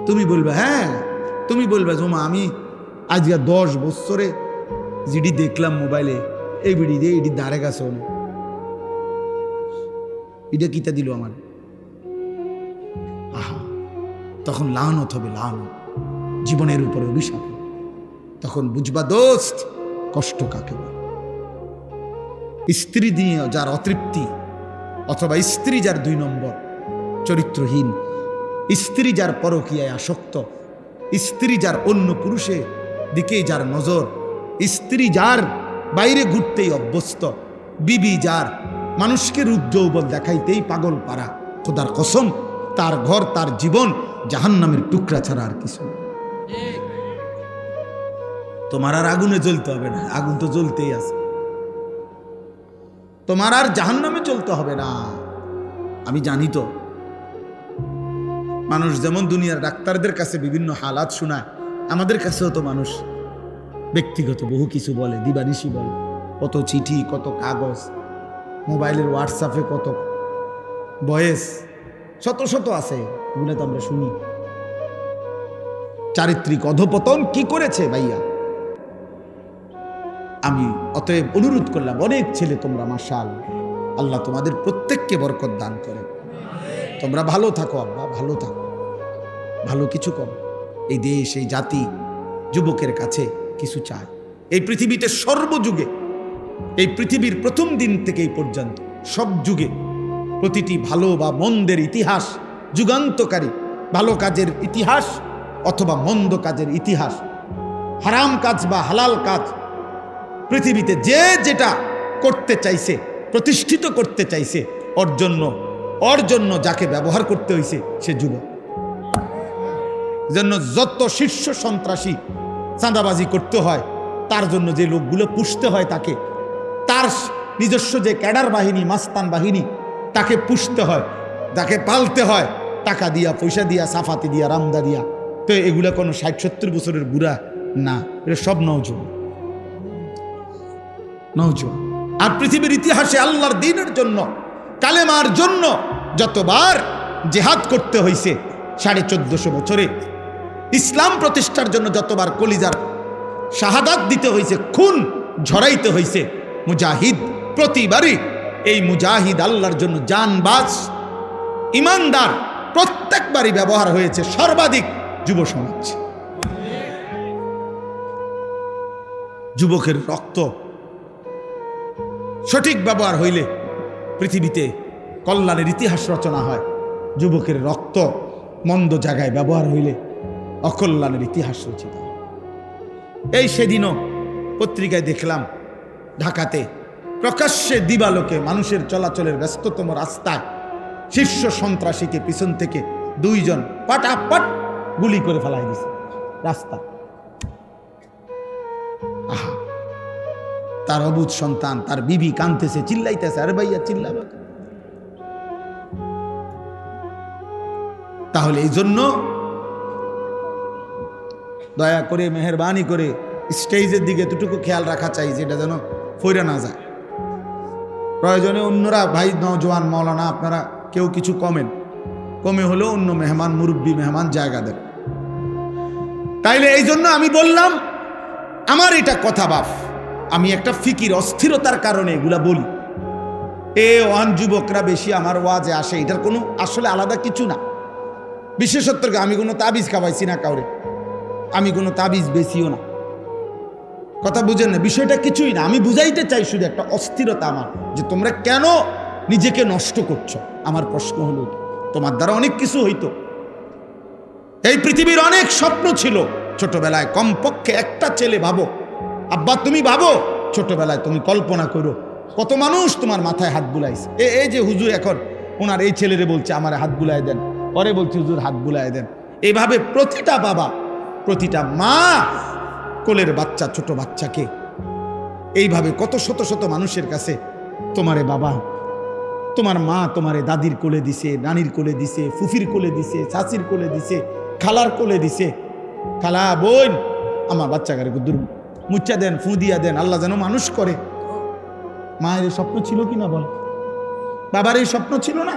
তুমি বলবে, হ্যাঁ তুমি বলবে জমা আমি আজকে 10 বছরে জিডি দেখলাম মোবাইলে, এই বিডি দিয়ে এটি দাঁড়ে গেছে, এটা কিতা দিল আমার, আহা তখন লানত হবে, লানত জীবনের উপরে অভিশাপ। তখন বুঝবা দোস্ত কষ্ট কাকে বলে। স্ত্রী দিয়ে যার অতৃপ্তি, অথবা স্ত্রী যার 2 নম্বর, চরিত্রহীন স্ত্রী যার পরকীয়ায় আসক্ত, স্ত্রী যার অন্য পুরুষের দিকে যার নজর, স্ত্রী যার বাইরে ঘুরতেই অভ্যস্ত, বিবি যার মানুষকে রূপ যৌবন দেখাইতেই পাগল পারা, খোদার কসম তার ঘর তার জীবন জাহান্নামের টুকরা ছাড়া আর কিছু। তোমার আর আগুনে জ্বলতে হবে না, আগুন তো জ্বলতেই আছে। তোমার আর জাহান্নামে চলতে হবে না। আমি জানি তো মানুষ যেমন দুনিয়ার ডাক্তারদের কাছে বিভিন্ন হালাত শোনায়, আমাদের কাছেও তো মানুষ ব্যক্তিগত বহু কিছু বলে, দিবানিশি বলে, কত চিঠি, কত কাগজ, মোবাইলের হোয়াটসঅ্যাপে কত ভয়েস, শত শত আছে, এগুলো তো আমরা শুনি। চারিত্রিক অধপতন কি করেছে ভাইয়া? আমি অতএব অনুরোধ করলাম, অনেক ছেলে তোমরা মাশাআল্লাহ, আল্লাহ তোমাদের প্রত্যেককে বরকত দান করে। তোমরা ভালো থাকো আব্বা, ভালো থাকো, ভালো কিছু করো। এই দেশ, এই জাতি যুবকের কাছে কিছু চায়। এই পৃথিবীতে সর্বযুগে, এই পৃথিবীর প্রথম দিন থেকে এই পর্যন্ত সব যুগে প্রতিটি ভালো বা মন্দের ইতিহাস, যুগান্তকারী ভালো কাজের ইতিহাস অথবা মন্দ কাজের ইতিহাস, হারাম কাজ বা হালাল কাজ, পৃথিবীতে যে যেটা করতে চাইছে, প্রতিষ্ঠিত করতে চাইছে, ওর জন্য ওর জন্য যাকে ব্যবহার করতে হয়েছে সে যুবক। জন্য যত শীর্ষ সন্ত্রাসী চাঁদাবাজি করতে হয়, তার জন্য যে লোকগুলো পুষতে হয়, তাকে তার নিজস্ব যে ক্যাডার বাহিনী, মাস্তান বাহিনী, তাকে পুষতে হয়, তাকে পালতে হয় টাকা দিয়া, পয়সা দিয়া, সাফাতি দিয়া, রামদা দিয়া। তো এগুলা কোনো 60-70 বছরের বুড়া না, এটা সব নওজোয়ান। আর পৃথিবীর ইতিহাসে আল্লাহর দ্বীনের জন্য, কালেমার জন্য যতবার জিহাদ করতে হয়েছে 1450 বছরে, ইসলাম প্রতিষ্ঠার জন্য যতবার কলিজার শাহাদাত দিতে হয়েছে, খুন ঝরাইতে হয়েছে, মুজাহিদ প্রতিবারই এই মুজাহিদ আল্লাহর জন্য জানবাজ ইমানদার প্রত্যেকবারই ব্যবহার হয়েছে সর্বাধিক যুব সমাজ। যুবকের রক্ত সঠিক ব্যবহার হইলে পৃথিবীতে কল্যাণের ইতিহাস রচনা হয়। যুবকের রক্ত মন্দ জায়গায় ব্যবহার হইলে অকল্যাণের ইতিহাস রচিত হয়। এই সেদিনও পত্রিকায় দেখলাম, ঢাকাতে প্রকাশ্যে দিবালোকে মানুষের চলাচলের ব্যস্ততম রাস্তায় শীর্ষ সন্ত্রাসীকে পিছন থেকে 2 জন পাটাপাট গুলি করে ফেলাই দিছে রাস্তা। আহা, তার অবুধ সন্তান, তার বিবি কাঁদতেছে, চিল্লাইতেছে, আরে ভাইয়া চিল্লাবে। তাহলে এই জন্য দয়া করে, মেহেরবানি করে স্টেজের দিকে এতটুকু খেয়াল রাখা চাই, যেটা যেন ফইরা না যায়। প্রয়োজনে অন্যরা, ভাই নওজোয়ান মাওলানা, আপনারা কেউ কিছু কমে হলেও অন্য মেহমান, মুরব্বী মেহমান জায়গা দেন। তাইলে এই জন্য আমি বললাম, আমার এটা কথা বাপ, আমি একটা ফিকির অস্থিরতার কারণে এগুলা বলি। ওয়ান যুবকরা বেশি আমার ওয়াজে আসে, এটার কোনো আসলে আলাদা কিছু না। বিশেষত্ব আমি কোনো তাবিজ খাওয়াইছি না কাউরে, আমি কোনো তাবিজ বেশিও না, কথা বুঝেন না, বিষয়টা কিছুই না। আমি বুঝাইতে চাই শুধু একটা অস্থিরতা আমার, যে তোমরা কেন নিজেকে নষ্ট করছো। আমার প্রশ্ন হলো, তোমার দ্বারা অনেক কিছু হইতো, এই পৃথিবীর অনেক স্বপ্ন ছিল ছোটবেলায়। কমপক্ষে একটা ছেলে ভাবো, আব্বা তুমি ভাবো, ছোটবেলায় তুমি কল্পনা করো কত মানুষ তোমার মাথায় হাত বুলাইছে। এই যে হুজুর এখন ওনার এই ছেলেরে বলছে আমার হাত বুলাই দেন, পরে বলছে হুজুর হাত বুলাই দেন। এইভাবে প্রতিটা বাবা, প্রতিটা মা কোলের বাচ্চা, ছোট বাচ্চাকে এইভাবে কত শত শত মানুষের কাছে, তোমারে বাবা, তোমার মা তোমারে দাদির কোলে দিছে, নানির কোলে দিছে, ফুফির কোলে দিছে, চাচির কোলে দিছে, খালার কোলে দিছে। খালা, বোন, আমার বাচ্চাকে দূর মুচ্চা দেন, ফু দিয়া দেন, আল্লাহ যেন মানুষ করে। মায়ের এই স্বপ্ন ছিল কিনা বল? বাবার এই স্বপ্ন ছিল না?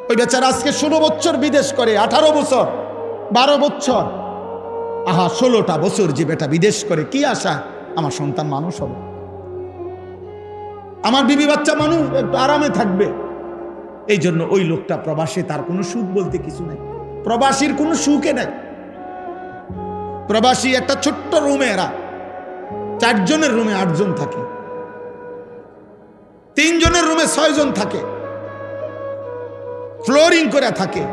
ওই বেচারা আজকে 16 বছর বিদেশ করে, 18 বছর, 12 বছর, আহা 16টা বছর যে বেটা বিদেশ করে, কি আশা আমার সন্তান মানুষ হবে, আমার বিবি বাচ্চা মানুষ একটু আরামে থাকবে। এই জন্য ওই লোকটা প্রবাসে, তার কোনো সুখ বলতে কিছু নাই, প্রবাসীর কোনো সুখে নাই। প্রবাসী একটা ছোট্ট রুমে, এরা 4 জনের রুমে 8 জন থাকে, 3 জনের রুমে 6 জন থাকে, ফ্লোরিং করে থাকে,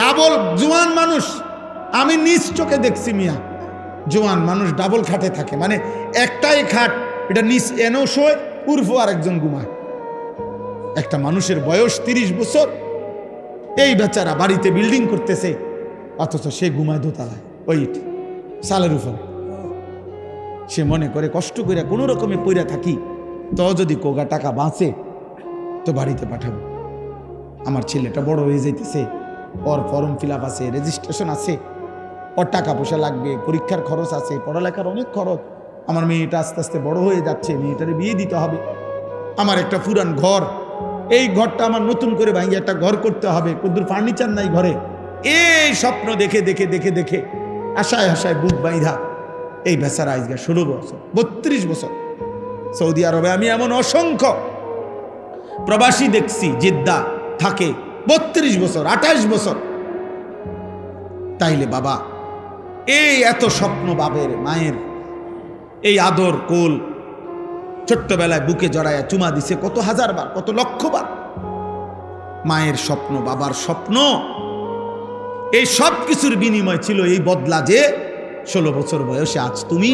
ডাবল। জোয়ান মানুষ আমি নিজ চোখে দেখছি, মিয়া জোয়ান মানুষ ডাবল খাটে থাকে, মানে একটাই খাট, এটা নিচ এনেও শোয়, উর্ফ আরেকজন ঘুমায়। একটা মানুষের বয়স 30 বছর, এই বেচারা বাড়িতে বিল্ডিং করতেছে, অথচ সে ঘুমায় দোতলায়, ওই সালের উপরে। সে মনে করে কষ্ট করে কোনো রকমে পইরা থাকি, তো যদি কোগা টাকা বাঁচে তো বাড়িতে পাঠাবো। আমার ছেলেটা বড় হয়ে যাইতেছে, ওর ফর্ম ফিল আপ আছে, রেজিস্ট্রেশন আছে, ওর টাকা পয়সা লাগবে, পরীক্ষার খরচ আছে, পড়ালেখার অনেক খরচ। আমার মেয়েটা আস্তে আস্তে বড় হয়ে যাচ্ছে, মেয়েটারে বিয়ে দিতে হবে। আমার একটা পুরান ঘর, এই ঘরটা আমার নতুন করে ভাঙিয়ে একটা ঘর করতে হবে, কুদ্দুর ফার্নিচার নাই ঘরে। এই স্বপ্ন দেখে দেখে দেখে দেখে আশায় আশায় বুক বাইধা এই বেচারা আজকে 16 বছর 32 বছর সৌদি আরবে। আমি এমন অসংখ্য প্রবাসী দেখছি, জিদ্দা থাকে 32 বছর 28 বছর। তাইলে বাবা, এই এত স্বপ্ন বাবের, মায়ের এই আদর কোল, ছোট্টবেলায় বুকে জড়াইয়া চুমা দিছে কত হাজার বার, কত লক্ষ বার। মায়ের স্বপ্ন, বাবার স্বপ্ন, এই সব কিছুর বিনিময় ছিল এই বদলা যে 16 বছর বয়সে আজ তুমি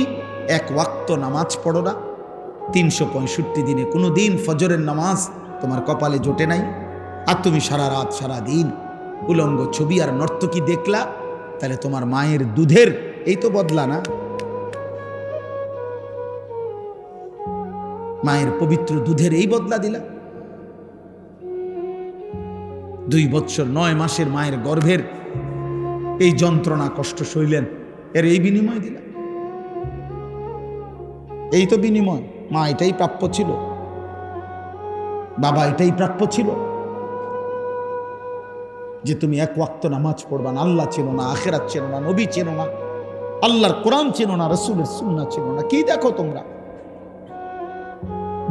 1 ওয়াক্ত নামাজ পড়ো না, 365 দিনে কোনো দিন ফজরের নামাজ তোমার কপালে জোটে নাই, আর তুমি সারা রাত সারা দিন উলঙ্গ ছবি আর নর্তকী দেখলা, তাহলে তোমার মায়ের দুধের এই তো বদলা না? মায়ের পবিত্র দুধের এই বদলা দিলা? 2 বৎসর 9 মাসের মায়ের গর্ভের এই যন্ত্রণা কষ্ট সইলেন, এর এই বিনিময় দিলা? এই তো বিনিময়। মা এটাই প্রাপ্য ছিল, বাবা এটাই প্রাপ্য ছিল, যে তুমি এক ওয়াক্ত নামাজ পড়বা না, আল্লাহ চেনো না, আখেরাত চেনো না, নবী চেনো না, আল্লাহর কোরআন চেনো না, রসুলের সুন্নাহ চেনো না। কি দেখো তোমরা?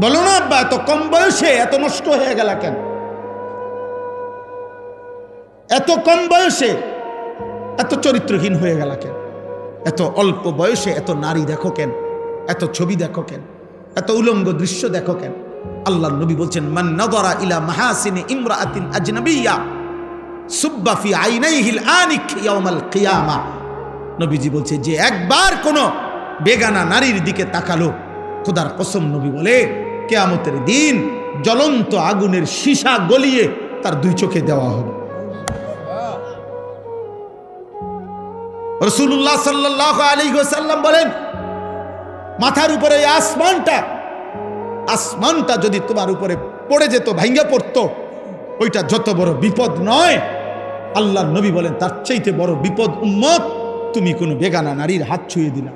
বলো না আব্বা, এত কম বয়সে এত নষ্ট হয়ে গেল কেন? এত কম বয়সে এত চরিত্রহীন হয়ে গেল কেন? এত অল্প বয়সে এত নারী দেখো কেন? এত ছবি দেখো কেন? এত উলঙ্গ দৃশ্য দেখো কেন? আল্লাহর নবী বলছেন, মান নাযারা ইলা মাহাসিনি ইমরাআতিন আজনাবিয়্যা সুব্বা ফি আইনাইহিল আনিক ইয়াউমাল কিয়ামা। নবীজি বলছে, যে একবার কোন বেগানা নারীর দিকে তাকালো, খোদার কসম নবী বলে, কিয়ামতের দিন জ্বলন্ত আগুনের সীসা গলিয়ে তার 2 চোখে দেওয়া হবে। রাসূলুল্লাহ সাল্লাল্লাহু আলাইহি ওয়াসাল্লাম বলেন, মাথার উপরে এই আসমানটা যদি তোমার উপরে পড়ে যেত, ভাঙ্গা পড়তো, ওইটা যত বড় বিপদ নয়। আল্লাহর নবী বলেন, তার চাইতে বড় বিপদ উম্মত তুমি কোনো বেগানা নারীর হাত ছুঁয়ে দিলা।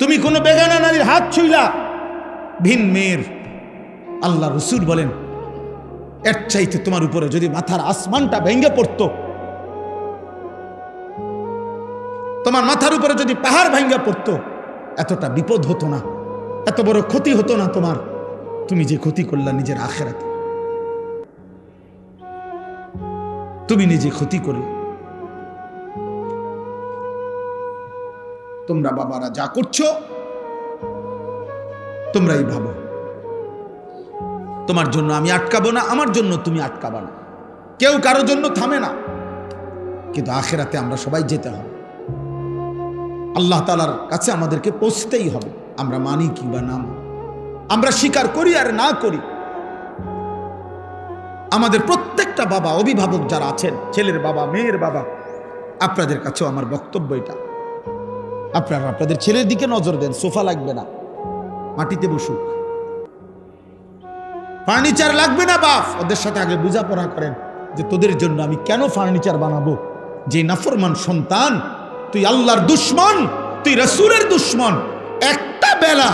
তুমি কোনো বেগানা নারীর হাত ছুঁইলা, ভিন মেয়ের। আল্লাহ রাসূল বলেন, এর চাইতে তোমার উপরে যদি মাথার আসমানটা ভেঙে পড়তো, তোমার মাথার উপরে যদি পাহাড় ভেঙে পড়তো, এতটা বিপদ হতো না, এত বড় ক্ষতি হতো না তোমার। তুমি যে ক্ষতি করলা নিজের আখিরাতে, তুমি নিজে ক্ষতি করলে। তোমরা বাবারা যা করছো তোমরাই ভাবো, তোমার জন্য আমি আটকাবো না, আমার জন্য তুমি আটকাবা না, কেউ কারোর জন্য থামে না। কিন্তু আখিরাতে আমরা সবাই যেতে হবে, আল্লাহ তাআলার কাছে আমাদেরকে পৌঁছতেই হবে। আমরা মানি কিংবা না মানি, আমরা স্বীকার করি আর না করি, আমাদের প্রত্যেকটা বাবা, অভিভাবক যারা আছেন, ছেলের বাবা, মেয়ের বাবা, আপনাদের কাছেও আমার বক্তব্য এটা, আপনারা আপনাদের ছেলের দিকে নজর দেন। সোফা লাগবে না, মাটিতে বসুক। ফার্নিচার লাগবে না বাপ, ওদের সাথে আগে বোঝাপড়া করেন যে তোদের জন্য আমি কেন ফার্নিচার বানাবো। যে নাফরমান সন্তান, তুই আল্লাহর দুশ্মন, তুই রাসূলের দুশ্মন, একটা বেলা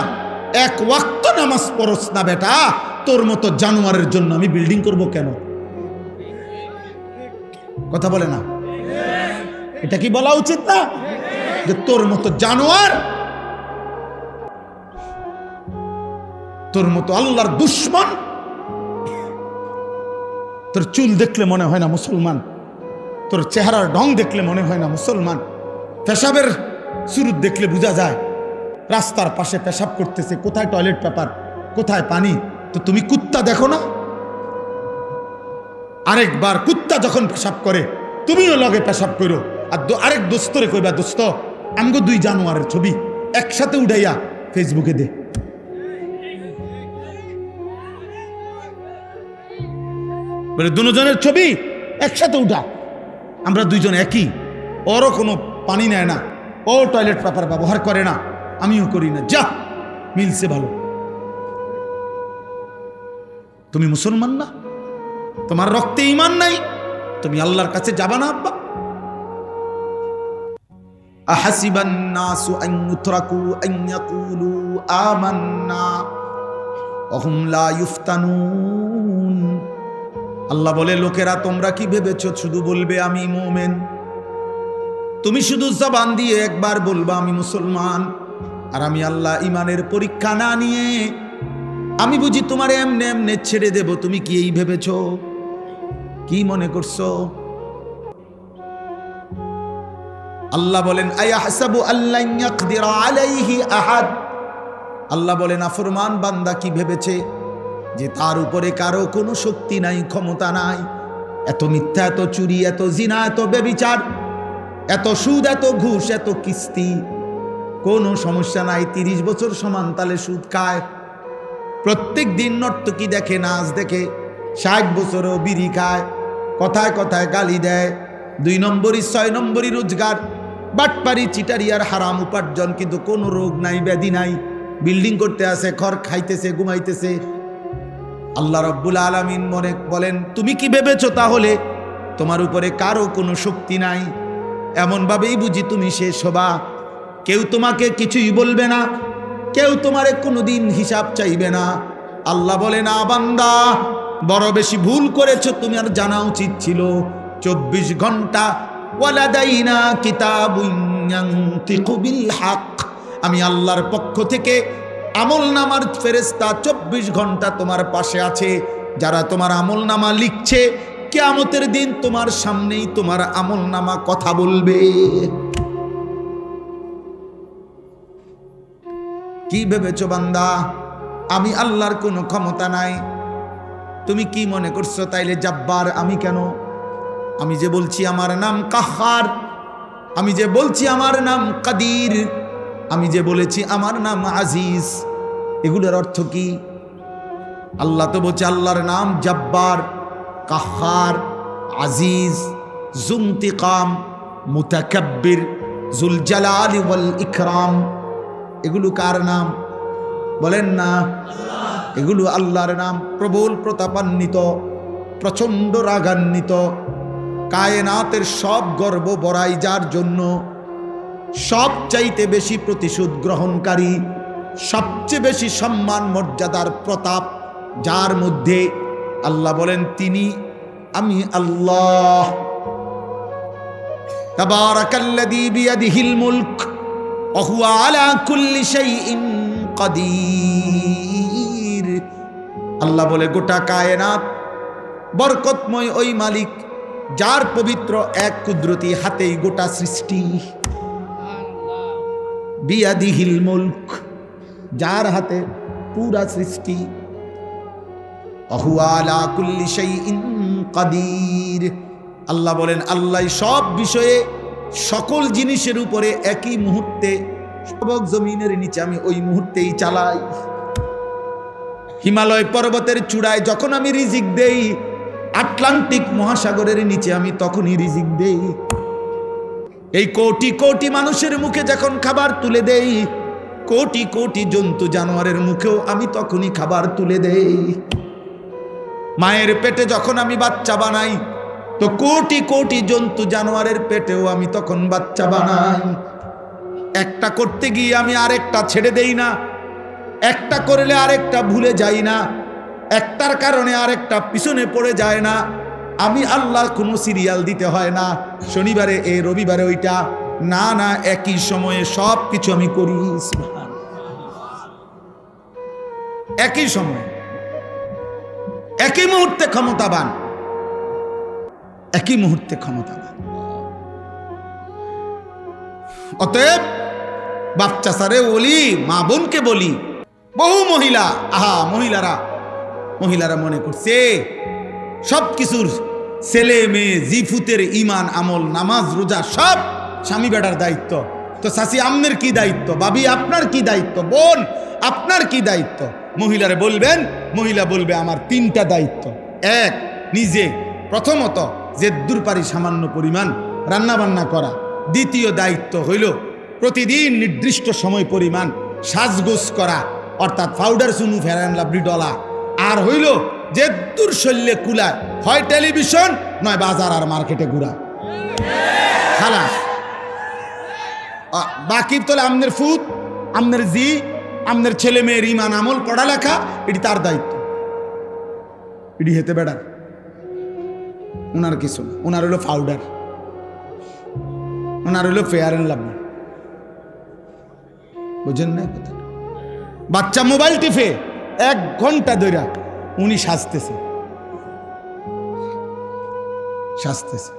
1 ওয়াক্ত নামাজ পড়ছ না বেটা, তোর মতো জানোয়ারের জন্য আমি বিল্ডিং করব কেন? কথা বলে না? এটা কি বলা উচিত না যে তোর মতো জানোয়ার, তোর মতো আল্লাহর দুশ্মন, তোর চুল দেখলে মনে হয় না মুসলমান, তোর চেহারার ঢং দেখলে মনে হয় না মুসলমান, পেশাবের সুরুত দেখলে বোঝা যায় রাস্তার পাশে পেশাব করতেছে, কোথায় টয়লেট পেপার, কোথায় পানি। তো তুমি কুত্তা দেখো না? আরেকবার কুত্তা যখন পেশাব করে তুমিও লগে পেশাব করো, আর আরেক দোস্তরে কইবা, দোস্ত আমগো 2 জানোয়ারের ছবি একসাথে উঠাইয়া ফেসবুকে দে। বলে দুজনের ছবি একসাথে উঠা, আমরা 2 জন একই, ওরও কোনো পানি নেয় না, ও টয়লেট পেপার ব্যবহার করে না, আমিও করি না, যা মিলছে ভালো। তুমি মুসলমান না? তোমার রক্তে ঈমান নাই? তুমি আল্লাহর কাছে যাবা না আব্বা? আহাসিবান নাসু আন ইউতরাকু আন ইয়াকুলু আমান্না ওয়া হুম লা ইফতানুন। আল্লাহ বলে, লোকেরা তোমরা কি ভেবেছো শুধু বলবে আমি মুমিন? তুমি শুধু জবান দিয়ে একবার বলবা আমি মুসলমান, আর আমি আল্লাহ ইমানের পরীক্ষা না নিয়ে আমি বুঝি তোমার এমনে এমনে ছেড়ে দেব? তুমি কি এই ভেবেছো? কি মনে করছো? আল্লাহ বলেন, আয়াহসাবু আল্লান ইয়াকদিরা আলাইহি আহাদ। আল্লাহ বলেন, নাফরমান বান্দা কি ভেবেছে যে তার উপরে কারো কোনো শক্তি নাই, ক্ষমতা নাই? এত মিথ্যা, এত চুরি, এত জিনা, এত ব্যভিচার, এত সুদ, এত ঘুষ, এত কিস্তি, কোনো সমস্যা নাই। 30 বছর সমান তালে সুদ খায়, প্রত্যেক দিন নর্তকী দেখে, নাচ দেখে, 60 বছরও বিড়ি খায়, কথায় কথায় গালি দেয়, 2 নম্বরই 6 নম্বরই রোজগার, বাটপারি চিটারি আর হারাম উপার্জন, কিন্তু কোনো রোগ নাই, ব্যাধি নাই, বিল্ডিং করতে আসে, খড় খাইতেছে, ঘুমাইতেছে। আল্লাহ রাব্বুল আলামিন মনে বলেন, তুমি কি ভেবেছো তাহলে তোমার উপরে কারো কোনো শক্তি নাই? এমন ভাবেই বুঝি তুমি শেষ হবা। কেউ তোমাকে কিছুই বলবে না, কেউ তোমারে কোনোদিন হিসাব চাইবে না। আল্লাহ বলে, না বান্দা, বড় বেশি ভুল করেছো, তোমার জানা উচিত ছিল 24 ঘন্টা ওয়ালাদাইনা কিতাবুন ইয়ানতিকু বিল হক, আমি আল্লাহর পক্ষ থেকে আমলনামার ফেরেশতা 24 ঘন্টা তোমার পাশে আছে, যারা তোমার আমলনামা লিখছে। কিয়ামতের দিন তোমার সামনেই তোমার আমলনামা কথা বলবে। কি ভেবেছো বান্দা আমি আল্লাহর কোনো ক্ষমতা নাই? তুমি কি মনে করছো তাইলে জাব্বার আমি কেন? আমি যে বলছি আমার নাম কাহ্হার, আমি যে বলছি আমার নাম কাদির, আমি যে বলেছি আমার নাম আজিজ, এগুলোর অর্থ কি? আল্লাহ তো বলছে আল্লাহর নাম জাব্বার, কাহ্হার, আজিজ, জুন্তিকাম, মুতাকাব্বির, জুল জালালি ওয়াল ইকরাম। এগুলো কার নাম বলেন না? এগুলো আল্লাহর নাম। প্রবল প্রতাপান্বিত, প্রচণ্ড রাগান্বিত, কায়নাতের সব গর্ব বড়াই যার জন্য, সব চাইতে বেশি প্রতিশোধ গ্রহণকারী, সবচেয়ে বেশি সম্মান মর্যাদার প্রতাপ যার মধ্যে, আল্লাহ বলেন তিনি আমি আল্লাহ। তাবারাকাল্লাযী বিয়াদিহিল মুলক ওয়া হুয়া আলা কুল্লি শাইইন কাদির। আল্লাহ বলে গোটা কায়নাত বরকতময় ওই মালিক যার পবিত্র এক কুদরতি হাতেই গোটা সৃষ্টি। বিয়াদিহিল মুলক, যার হাতে পুরা সৃষ্টি। ওয়া আলা কুল্লি শাইইন কাদির। আল্লাহ বলেন আল্লাহ সব বিষয়ে সকল জিনিসের উপরে একই মুহূর্তে, সবক জমিনের নিচে আমি ওই মুহূর্তেই চালাই। হিমালয় পর্বতের চূড়ায় যখন আমি রিজিক দেই, আটলান্টিক মহাসাগরের নিচে আমি তখনই রিজিক দেই। এই কোটি কোটি মানুষের মুখে যখন খাবার তুলে দেই, কোটি কোটি জন্তু জানোয়ারের মুখেও আমি তখনই খাবার তুলে দেই। মায়ের পেটে যখন আমি বাচ্চা বানাই, তো কোটি কোটি জন্তু জানোয়ারের পেটেও আমি তখন বাচ্চা বানাই। একটা করতে গিয়ে আমি আরেকটা ছেড়ে দেই না, একটা করলে আরেকটা ভুলে যাই না, একটার কারণে আরেকটা পিছনে পড়ে যায় না। আমি আল্লাহ কোনো সিরিয়াল দিতে হয় না, শনিবারে এ রবিবারে ওইটা, না না, একই সময়ে সব কিছু আমি করি। একই সময়ে, একই মুহূর্তে ক্ষমতাবান, একই মুহূর্তে ক্ষমতাবান। অতএব বাচ্চা সারে বলি, মা বোনকে বলি, বহু মহিলা, মহিলারা মনে করছে সব কিছুর ছেলে মেয়ে জিফুতের ইমান আমল নামাজ রোজা সব স্বামী বেটার দায়িত্ব। তো চাচি আপনার কি দায়িত্ব, ভাবি আপনার কি দায়িত্ব, বোন আপনার কি দায়িত্ব? মহিলারে বলবেন, মহিলা বলবে আমার 3টা দায়িত্ব। এক, নিজে প্রথমত যেদ্দুর পারি সামান্য পরিমাণ রান্না বান্না করা। দ্বিতীয় দায়িত্ব হইল প্রতিদিন নির্দিষ্ট সময় পরিমাণ সাজগোজ করা, অর্থাৎ পাউডার চুনু ফেরান লাভলি ডলা। আর হইল যেদ্দুর শল্যে কুলায়, হয় টেলিভিশন নয় বাজার আর মার্কেটে ঘুরা, খালাস। বাকি তোলে আমনের ফুত, আমনের জি, আমনের ছেলে মেয়ের ইমান আমল পড়ালেখা, এটি তার দায়িত্ব। এটি হেতে বেড়ার ওনার কিছু না। ওনার হইল পাউডার, ওনার হইল ফেয়ার অ্যান্ড লাভলি। বুঝেন না কথা? বাচ্চা মোবাইল টিপে 1 ঘন্টা ধরে উনি সাজতেছে।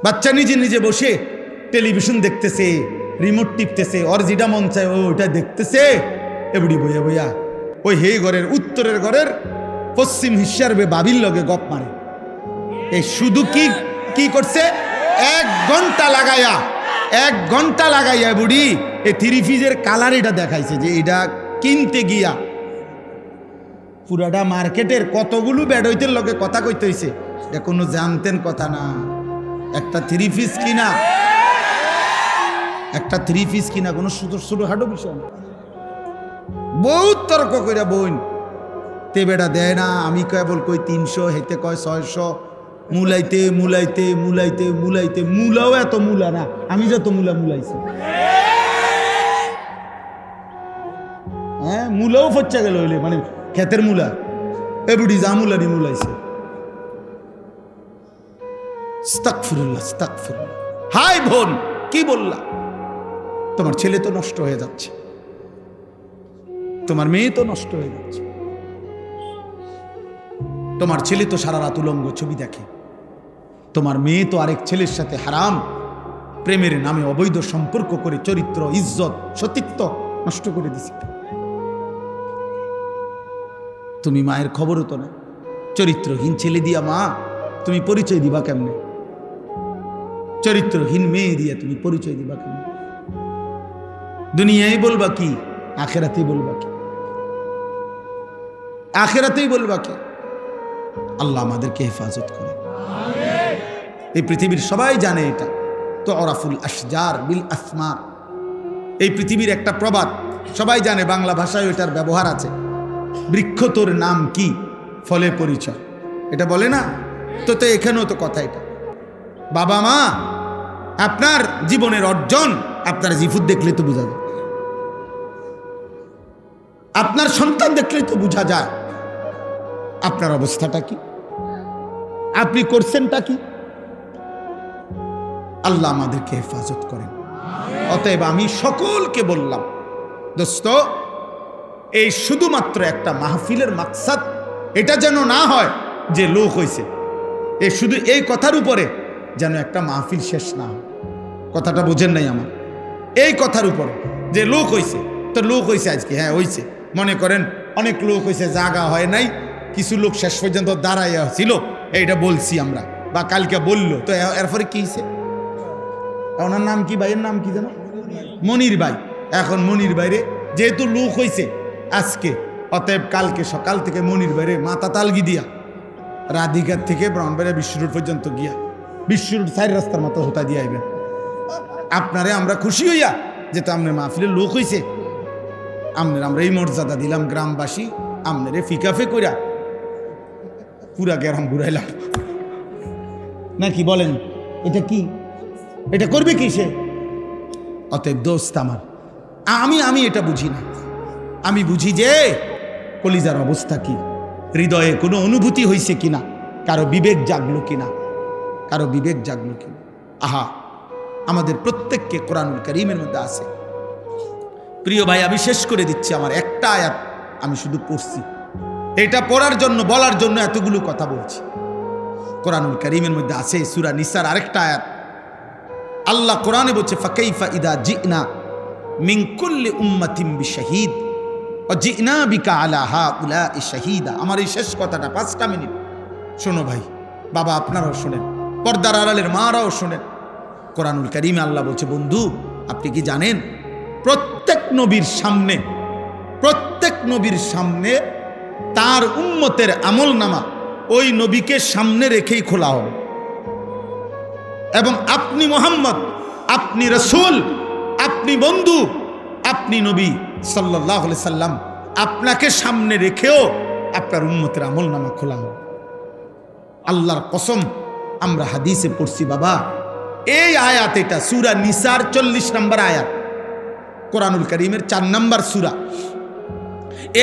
বাচ্চা নিজে নিজে বসে টেলিভিশন দেখতেছে, রিমোট টিপতেছে, ওর যেটা মন চায় ওইটা দেখতেছে। এবড়ি বইয়া বইয়া ওই হে ঘরের উত্তরের ঘরের পশ্চিম হিস্যার বাবির লগে গপ মারে। এই শুধু কি করছে, 1 ঘন্টা লাগাইয়া বুড়ি এই 3 পিসের কালার এটা দেখাইছে যে এটা কিনতে গিয়া পুরাটা মার্কেটের কতগুলো বেডইতের লগে কথা কইতে হইছে, এটা কোনো জানতেন কথা না। একটা 3 পিস কিনা, একটা 3 পিস কিনা কোনো ছোট হাঁটো বিষয় না। বহুত তর্ক কইরা বোন তে বেটা দেয় না, আমি কেবল কই 300, হেতে কয় 600, মুলাইতে মুলাইতে মুলাইতে মুলাইতে মুলাও এত মুলা না, আমি যত মুলাইছি। হ্যাঁ, মুলাও ফচ্চা গেল হইলে, মানে ক্ষেতের মুলা এবুডি যা মুলানি মুলাইছে। আস্তাগফিরুল্লাহ, আস্তাগফিরুল্লাহ। হাই বোন, কি বললা? তোমার ছেলে তো নষ্ট হয়ে যাচ্ছে, তোমার মেয়ে তো নষ্ট হয়ে যাচ্ছে, তোমার ছেলে তো সারা রাত উলঙ্গ ছবি দেখে, তোমার মেয়ে তো আরেক ছেলের সাথে হারাম প্রেমের নামে অবৈধ সম্পর্ক করে চরিত্র, ইজ্জত, সতীত্ব নষ্ট করে দিছে। তুমি মায়ের খবরও তো না। চরিত্রহীন ছেলে দিয়া মা তুমি পরিচয় দিবা কেমনে? চরিত্রহীন মেয়ে দিয়া তুমি পরিচয় দিবা কেমনে? দুনিয়ায় বলবা কি, আখেরাতেই বলবা কি? আখেরাতেই বলবা কি? আল্লাহ আমাদেরকে হেফাজত করে। এই পৃথিবীর সবাই জানে এটা তো অরাফুল আশজার বিল আসমার, এই পৃথিবীর একটা প্রবাদ সবাই জানে, বাংলা ভাষায় এটার ব্যবহার আছে। বৃক্ষ তোর নাম কি, ফলে পরিচয়, এটা বলে না তো? তো এখানেও তো কথা এটা। বাবা মা আপনার জীবনের অর্জন আপনার জিফুত দেখলে তো বোঝা যায়, আপনার সন্তান দেখলে তো বোঝা যায় আপনার অবস্থাটা কি, আপনি করছেনটা কি। আল্লাহ আমাদেরকে হেফাজত করেন। অতএব আমি সকলকে বললাম, দোস্ত, এই শুধুমাত্র একটা মাহফিলের মাকসাদ এটা যেন না হয় যে লোক হইছে, এই শুধু এই কথার উপরে যেন একটা মাহফিল শেষ না হয়। কথাটা বোঝেন নাই আমার? এই কথার উপরে যে লোক হইছে, তো লোক হইছে আজকে, হ্যাঁ হইছে, মনে করেন অনেক লোক হইছে, জায়গা হয় নাই, কিছু লোক শেষ পর্যন্ত দাঁড়াইয়া ছিল, এইটা বলছি আমরা, বা কালকে বললো, তো এরপরে কি হয়েছে? ওনার নাম কি, ভাইয়ের নাম কি জানো? মনির ভাই। এখন মনির বাইরে যেহেতু লোক হইছে আজকে, অতএব কালকে সকাল থেকে মনির বাইরে মাথা তালগি দিয়া রাধিকার থেকে ব্রাহ্মণবাড়িয়া বিশ্ব রোড পর্যন্ত গিয়া বিশ্ব রোড 4 রাস্তার মাথা হতা দিয়ে আইবেন। আপনারে আমরা খুশি হইয়া যে তো আপনার মাহফিলের লোক হইছে, আমরা এই মর্যাদা দিলাম গ্রামবাসী, আপনারে ফিকাফে কইরা পুরা গ্রাম ঘুরাইলাম নাকি বলেন? এটা কি, এটা করবে কি সে? অতএব দোস্ত আমার, আমি এটা বুঝি না। আমি বুঝি যে কলিজার অবস্থা কি, হৃদয়ে কোনো অনুভূতি হয়েছে কিনা, কারো বিবেক জাগলো কিনা, কারো বিবেক জাগলো কিনা। আহা, আমাদের প্রত্যেককে কোরআনুল কারীমের মধ্যে আছে। প্রিয় ভাই, আমি শেষ করে দিচ্ছি, আমার একটা আয়াত আমি শুধু পড়ছি, এটা পড়ার জন্য, বলার জন্য এতগুলো কথা বলছি। কোরআনুল কারীমের মধ্যে আছে সূরা নিসার আরেকটা আয়াত। আল্লাহ কোরআনে বলছে, ফাকাইফা ইদা জিনা মিন কুল্লি উম্মাতিন বিশাহিদ ওয়া জিনা বিকা আলা হাউলাই শাহিদা। আমার এই শেষ কথাটা 5টা মিনিট শোনো ভাই, বাবা আপনারাও শোনেন, পর্দার আড়ালের মারাও শোনেন। কোরআনুল কারীমে আল্লাহ বলছে, বন্ধু আপনি কি জানেন প্রত্যেক নবীর সামনে তার উম্মতের আমলনামা ওই নবীকে সামনে রেখেই খোলা হবে, এবং আপনি মুহাম্মদ, আপনি রাসূল, আপনি বন্ধু, আপনি নবী সাল্লাল্লাহু আলাইহি সাল্লাম, আপনাকে সামনে রেখেও আপনার উম্মতের আমলনামা খোলা হবে। আল্লাহর কসম, আমরা হাদিসে পড়ছি বাবা, এই আয়াত, এটা সূরা নিসার 40 নম্বর আয়াত, কোরআনুল কারীমের 4 নম্বর সূরা।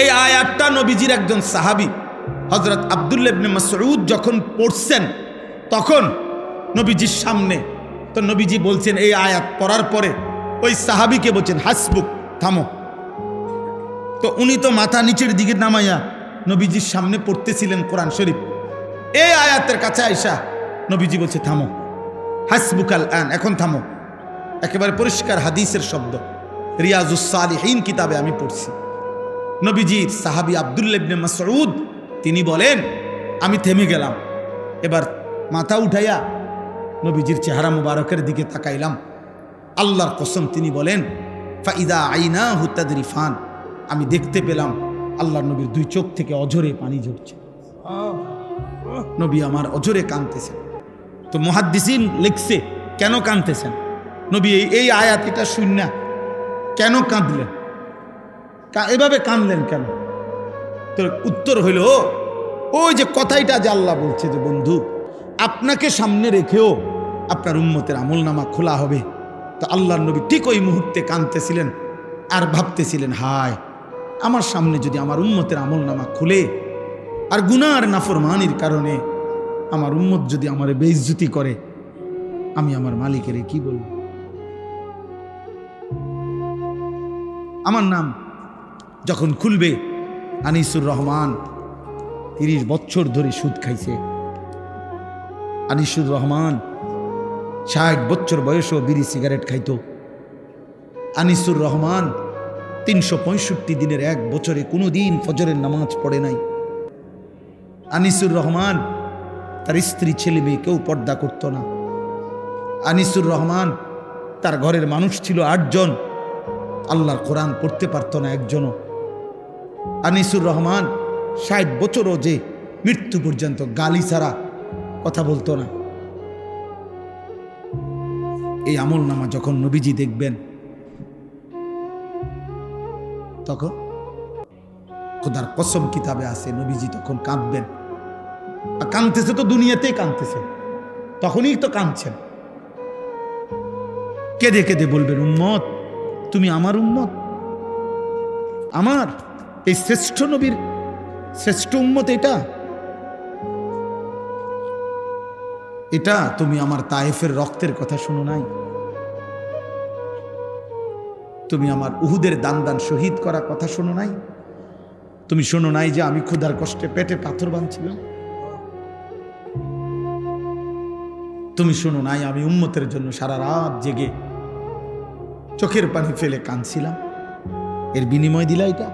এই আয়াতটা নবীজির একজন সাহাবী হযরত আব্দুল্লাহ ইবনে মাসউদ যখন পড়ছেন, তখন নবীজির সামনে, তো নবীজি বলছেন, এই আয়াত পড়ার পরে ওই সাহাবীকে বলছেন, হাসবুক, থামো। তো উনি তো মাথা নিচের দিকে নামাইয়া নবীজির সামনে পড়তেছিলেন কোরআন শরীফ। এই আয়াতের কাছে আইসা নবীজি বলছে, থামো, হাসবুকাল আন, এখন থামো। একেবারে পরিষ্কার হাদিসের শব্দ, রিয়াজুস সালিহিন কিতাবে আমি পড়ছি। নবীজির সাহাবী আব্দুল্লাহ ইবনে মাসউদ তিনি বলেন, আমি থেমে গেলাম, এবার মাথা উঠাইয়া নবীজির চেহারা মুবারকের দিকে তাকাইলাম। আল্লাহর কসম তিনি বলেন, ফাইদা আইনাহু তাদরিফান, আমি দেখতে পেলাম আল্লাহ নবীর দুই চোখ থেকে অঝরে পানি ঝরছে, নবী আমার অঝরে কাঁদতেছেন। তো মুহাদ্দিসিন লিখছে কেন কাঁদতেছেন নবী, এই আয়াত এটা শুন না কেন কাঁদলেন, এভাবে কাঁদলেন কেন? তো উত্তর হইল ওই যে কথাইটা যে আল্লাহ বলছে যে বন্ধু আপনাকে সামনে রেখেও আপনার উম্মতের আমলনামা খোলা হবে। তো আল্লাহর নবী ঠিক ওই মুহূর্তে কাঁদতেছিলেন আর ভাবতেছিলেন, হায় আমার সামনে যদি আমার উম্মতের আমলনামা খুলে আর গুনাহ আর নাফরমানির কারণে আমার উম্মত যদি আমারে বেইজ্জতি করে, আমি আমার মালিকের কি বলব? আমার নাম যখন খুলবে আনিসুর রহমান 30 বছর ধরে সুদ খাইছে, আনিসুর রহমান 60 বছর বয়সেও বিড়ি সিগারেট খাইতো, আনিসুর রহমান 365 দিনের এক বছরে কোনো দিন ফজরের নামাজ পড়ে নাই, আনিসুর রহমান তার স্ত্রী ছেলে মেয়ে কেউ পর্দা করত না, আনিসুর রহমান তার ঘরের মানুষ ছিল 8 জন, আল্লাহর কোরআন পড়তে পারত না একজনও, আনিসুর রহমান 60 বছরও যে মৃত্যু পর্যন্ত গালি ছাড়া কথা বলতো না। এই আমল নামা যখন নবীজি দেখবেন তখন খোদার কসম কিতাবে আছে নবীজি তখন কাঁদবেন। আর কাঁদতেছে তো দুনিয়াতেই কাঁদতেছে, তখনই তো কাঁদছেন, কেঁদে কেঁদে বলবেন, উম্মত তুমি আমার উম্মত, আমার এই শ্রেষ্ঠ নবীর শ্রেষ্ঠ উম্মত এটা তুমি আমার তায়েফের রক্তের কথা শুনো নাই, তুমি আমার উহুদের দান দান শহীদ করা কথা শোনো নাই, তুমি শোনো নাই যে আমি ক্ষুধার কষ্টে পেটে পাথর বাঁধছিলাম, তুমি শোনো নাই আমি উম্মতের জন্য সারা রাত জেগে চোখের পানি ফেলে কাঁদছিলাম, এর বিনিময় দিলা এটা?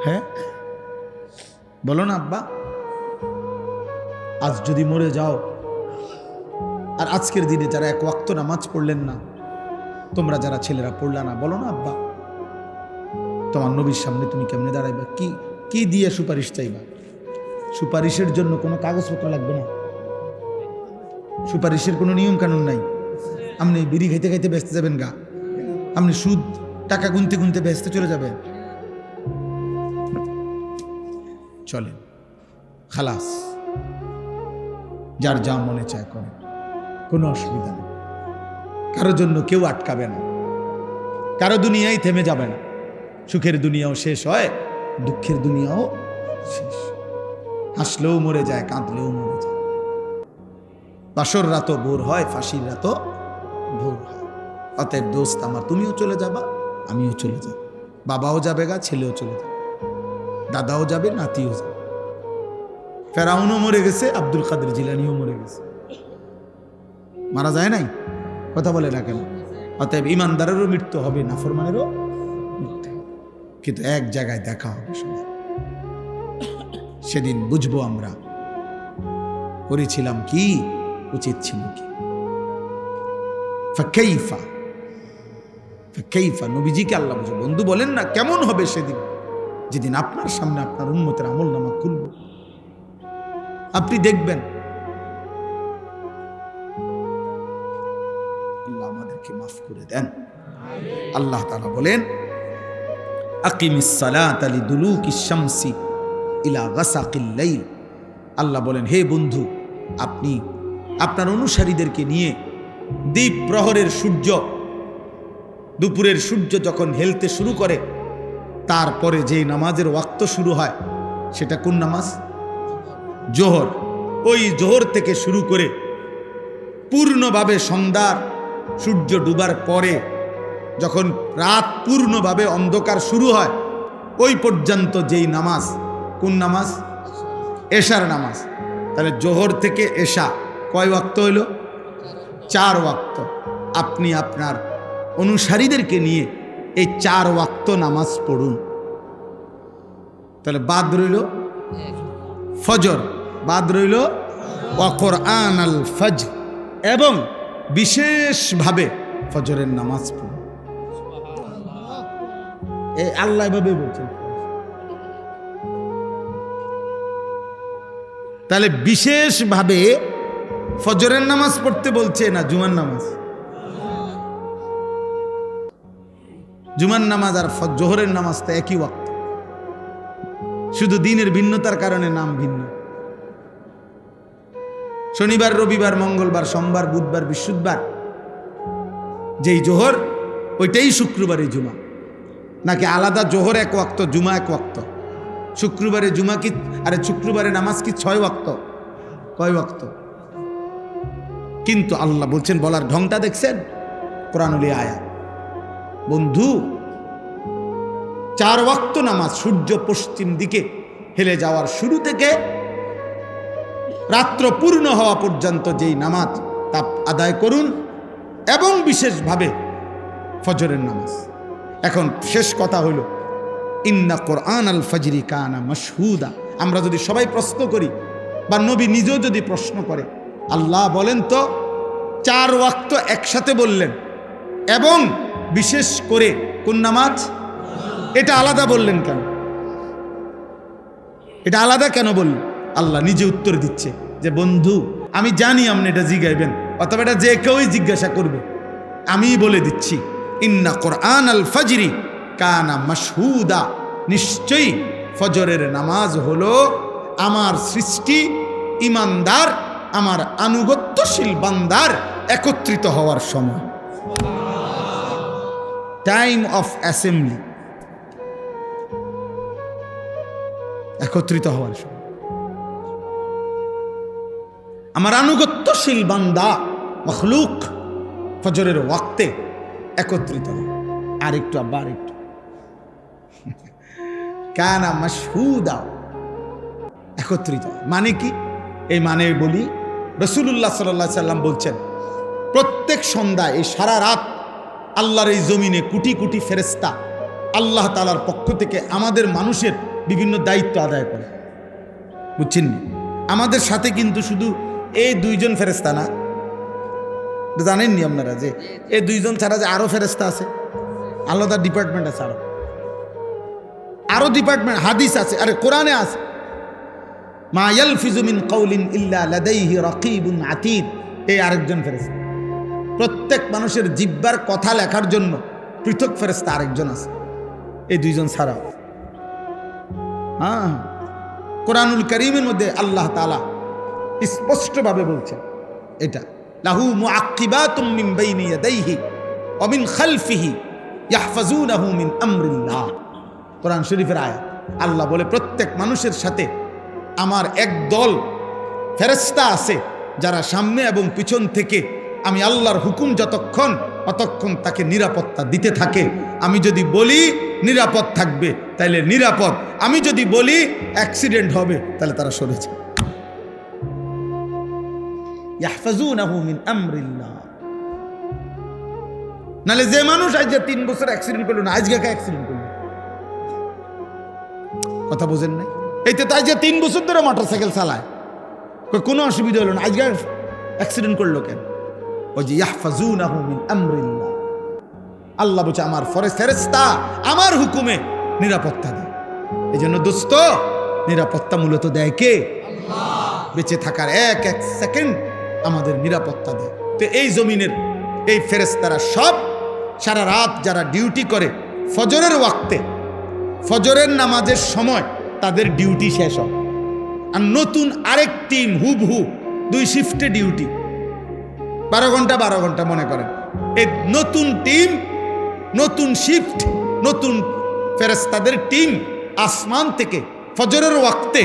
হ্যাঁ বলো না আব্বা, আজ যদি মরে যাও আর আজকের দিনে যারা এক ওয়াক্ত নামাজ পড়লেন না, তোমরা যারা ছেলেরা পড়লা না, বলো না আব্বা তোমার নবীর সামনে তুমি কেমনে দাঁড়াইবা, কি দিয়ে সুপারিশ চাইবা? সুপারিশের জন্য কোনো কাগজপত্র লাগবে না, সুপারিশের কোনো নিয়ম কানুন নাই, আপনি বিড়ি খাইতে খাইতে ব্যস্ত যাবেন গা, আপনি সুদ টাকা গুনতে গুনতে ব্যস্ত চলে যাবেন, চলেন খালাস, যার যা মনে চায় করেন, কোনো অসুবিধা নেই, কারো জন্য কেউ আটকাবে না, কারো দুনিয়াই থেমে যাবে না, সুখের দুনিয়াও শেষ হয়, দুঃখের দুনিয়াও শেষ, হাসলেও মরে যায়, কাঁদলেও মরে যায়, বাসর রাতও ভোর হয়, ফাঁসির রাতও ভোর হয়। অতএব দোস্ত আমার, তুমিও চলে যাবা, আমিও চলে যাব, বাবাও যাবে গা, ছেলেও চলে যাবে, দাদাও যাবে, নাতিও যাবে, ফেরাউনও মরে গেছে, আব্দুল কাদের জিলানিও মরে গেছে, মারা যায় নাই, কথা বলে না কেন? অতএব ইমানদারেরও মৃত্যু হবে, নাফরমানেরও মৃত্যু, কিন্তু এক জায়গায় দেখা হবে সবাই, সেদিন বুঝবো আমরা করেছিলাম কি, উচিত ছিল কি। ফাকাইফা ফাকাইফা নবীজিকে আল্লাহ বুঝে বন্ধু বলেন না, কেমন হবে সেদিন যেদিন আপনার সামনে আপনার উম্মতের আমলনামা খুলব, আপনি দেখবেন। আল্লাহ আমাদেরকে মাফ করে দেন। আল্লাহ তাআলা বলেন, আকিমিস সালাতা লিদুলুকিশ শামসি ইলা গাসাকিল লাইল। আল্লাহ বলেন, হে বন্ধু, আপনি আপনার অনুসারীদেরকে নিয়ে দ্বীপ প্রহরের সূর্য, দুপুরের সূর্য যখন হেলতে শুরু করে, তারপরে যে নামাজের ওয়াক্ত শুরু হয় সেটা কোন নামাজ? জোহর। ওই জোহর থেকে শুরু করে পূর্ণভাবে সন্ধ্যার সূর্য ডুবার পরে যখন রাত পূর্ণভাবে অন্ধকার শুরু হয়, ওই পর্যন্ত যেই নামাজ, কোন নামাজ? এশার নামাজ। তাহলে জোহর থেকে এশা কয় ওয়াক্ত হইল? 4 ওয়াক্ত। আপনি আপনার অনুসারীদেরকে নিয়ে এই 4 ওয়াক্ত নামাজ পড়ুন। তাহলে বাদ রইল ফজর, বাদ রইল ওয়া কুরআন আল ফজর, এবং বিশেষভাবে ফজরের নামাজ পড়ুন। এই আল্লাহ এভাবে বলছেন। তাহলে বিশেষভাবে ফজরের নামাজ পড়তে বলছে না জুমার নামাজ? জুমার নামাজ আর জোহরের নামাজ তো একই ওয়াক্ত, শুধু দিনের ভিন্নতার কারণে নাম ভিন্ন। শনিবার, রবিবার, মঙ্গলবার, সোমবার, বুধবার, বৃহস্পতিবার যেই জোহর ওইটাই শুক্রবারে জুমা, নাকি আলাদা জোহর এক ওয়াক্ত, জুমা এক ওয়াক্ত? শুক্রবারে জুমা কি, আরে শুক্রবারে নামাজ কি 6 ওয়াক্ত? কয় ওয়াক্ত? কিন্তু আল্লাহ বলছেন, বলার ঢংটা দেখছেন? কোরআনুল আয়াত। বন্ধু, 4 ওয়াক্ত নামাজ সূর্য পশ্চিম দিকে হেলে যাওয়ার শুরু থেকে রাত্র পূর্ণ হওয়া পর্যন্ত যেই নামাজ তা আদায় করুন, এবং বিশেষভাবে ফজরের নামাজ। এখন শেষ কথা হলো, ইন্না কোরআন আল ফজরি কানা মাশহুদা। আমরা যদি সবাই প্রশ্ন করি, বা নবী নিজেও যদি প্রশ্ন করে, আল্লাহ বলেন তো 4 ওয়াক্ত একসাথে বললেন, এবং বিশেষ করে কোন নামাজ? এটা আলাদা বললেন কেন? এটা আলাদা কেন বললেন? আল্লাহ নিজে উত্তর দিচ্ছে যে, বন্ধু আমি জানি আপনি এটা জিজ্ঞাইবেন, অথবা এটা যে কেউই জিজ্ঞাসা করবে, আমি বলে দিচ্ছি, ইন্না কোরআন আল ফজরি কানা মাশহুদা। নিশ্চয়ই ফজরের নামাজ হলো আমার সৃষ্টি ইমানদার, আমার আনুগত্যশীল বান্দার একত্রিত হওয়ার সময়, টাইম অফ অ্যাসেম্বলি, একত্রিত হওয়ার সময়। আমার আনুগত্যশীল বান্দা মখলুক ফজরের ওয়াক্তে একত্রিত হয়। আর একটু আবার একটু, কানা মাশহুদা, একত্রিত। মানে কি? এই মানে বলি, রাসূলুল্লাহ সাল্লাল্লাহু আলাইহি সাল্লাম বলছেন, প্রত্যেক সন্ধ্যায় এই সারা রাত আল্লাহর এই জমিনে কোটি কোটি ফেরেশতা আল্লাহ তাআলার পক্ষ থেকে আমাদের মানুষের বিভিন্ন দায়িত্ব আদায় করে। বুঝছেন? আমাদের সাথে কিন্তু শুধু এই 2 জন ফেরেশতা না, জানেননি আপনারা যে এই 2 জন ছাড়া যে আরো ফেরেশতা আছে, আলাদা ডিপার্টমেন্ট আছে, আরো ডিপার্টমেন্ট, হাদিস আছে, আরে কোরআনে আছে, মা ইয়ালফিজু মিন কাউলিন ইল্লা লাদাইহি রাকিবুন আতীদ। এই আরেকজন ফেরেশতা। প্রত্যেক মানুষের জিহ্বার কথা লেখার জন্য পৃথক ফেরেশতা আরেকজন আছে, এই 2 জন ছাড়া। হ্যাঁ, কোরআনুল কারীমের মধ্যে আল্লাহ তাআলা স্পষ্টভাবে বলছেন এটা, লাহু মুআক্কিবাতুম মিন বাইনি ইয়াদাইহি ওয়া মিন খালফিহি ইয়াহফাজুনাহু মিন আমরিল্লাহ। কোরআন শরীফের আয়াত। আল্লাহ বলে, প্রত্যেক মানুষের সাথে আমার এক দল ফেরেশতা আছে, যারা সামনে এবং পিছন থেকে আমি আল্লাহর হুকুম যতক্ষণ অতক্ষণ তাকে নিরাপত্তা দিতে থাকে। আমি যদি বলি নিরাপদ থাকবে, তাহলে নিরাপদ। আমি যদি বলি অ্যাক্সিডেন্ট হবে, তাহলে তারা সরে যায়। ইয়াহফাজুনাহু মিন আমরিল্লাহ। নালে যে মানুষ আজ 3 বছর অ্যাক্সিডেন্ট করলো না, আজকে কে অ্যাক্সিডেন্ট করলো? কথা বোঝেন নাই? এইতে তাই যে 3 বছর ধরে মোটরসাইকেল চালায়, কোনো অসুবিধা হলো না, আজকে অ্যাক্সিডেন্ট করলো কেন? ওই যে ইয়াহফাজুনাহু মিন আমরিল্লাহ। আল্লাহ বলছে, আমার ফেরেশতা আমার হুকুমে নিরাপত্তা দেয়। এই জন্য দোস্ত, নিরাপত্তা মূলত দেয় কে? আল্লাহ। বেঁচে থাকার এক এক সেকেন্ড আমাদের নিরাপত্তা দেয়। তো এই জমিনের এই ফেরেশতারা সব সারা রাত যারা ডিউটি করে, ফজরের ওয়াক্তে, ফজরের নামাজের সময় তাদের ডিউটি শেষ হয়। আর নতুন আরেক টিম হুবহু 2 শিফটে ডিউটি, 12 ঘন্টা 12 ঘন্টা মনে করেন। এই নতুন টিম, নতুন শিফট, নতুন ফেরেশতাদের টিম আসমান থেকে ফজরের ওয়াক্তে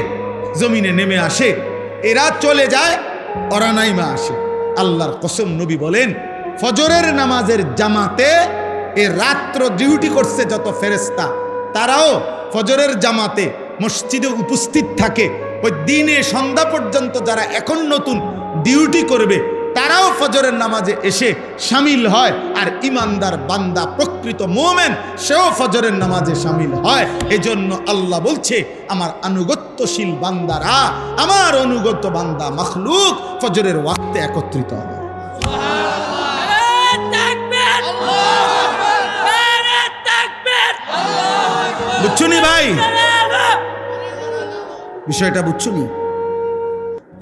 জমিনে নেমে আসে। এরা চলে যায়, ওরা নাইমা আসে। আল্লাহর কসম, নবী বলেন, ফজরের নামাজের জামাতে এ রাত্র ডিউটি করছে যত ফেরেশতা, তারাও ফজরের জামাতে মসজিদে উপস্থিত থাকে। ওই দিনে সন্ধ্যা পর্যন্ত যারা এখন নতুন ডিউটি করবে, তারাও ফজরের নামাজে এসে শামিল হয়। আর ইমানদার বান্দা, প্রকৃত মুমিন, সেও ফজরের নামাজে শামিল হয়। এজন্য আল্লাহ বলছে, আমার আনুগত্যশীল বান্দারা, আমার অনুগত বান্দা মখলুক ফজরের ওয়াক্তে একত্রিত হবে। সুবহানাল্লাহ, তাকবীর, আল্লাহু আকবার, নারে তাকবীর, আল্লাহু বুঝছুনি ভাই, বিষয়টা বুঝছুনি?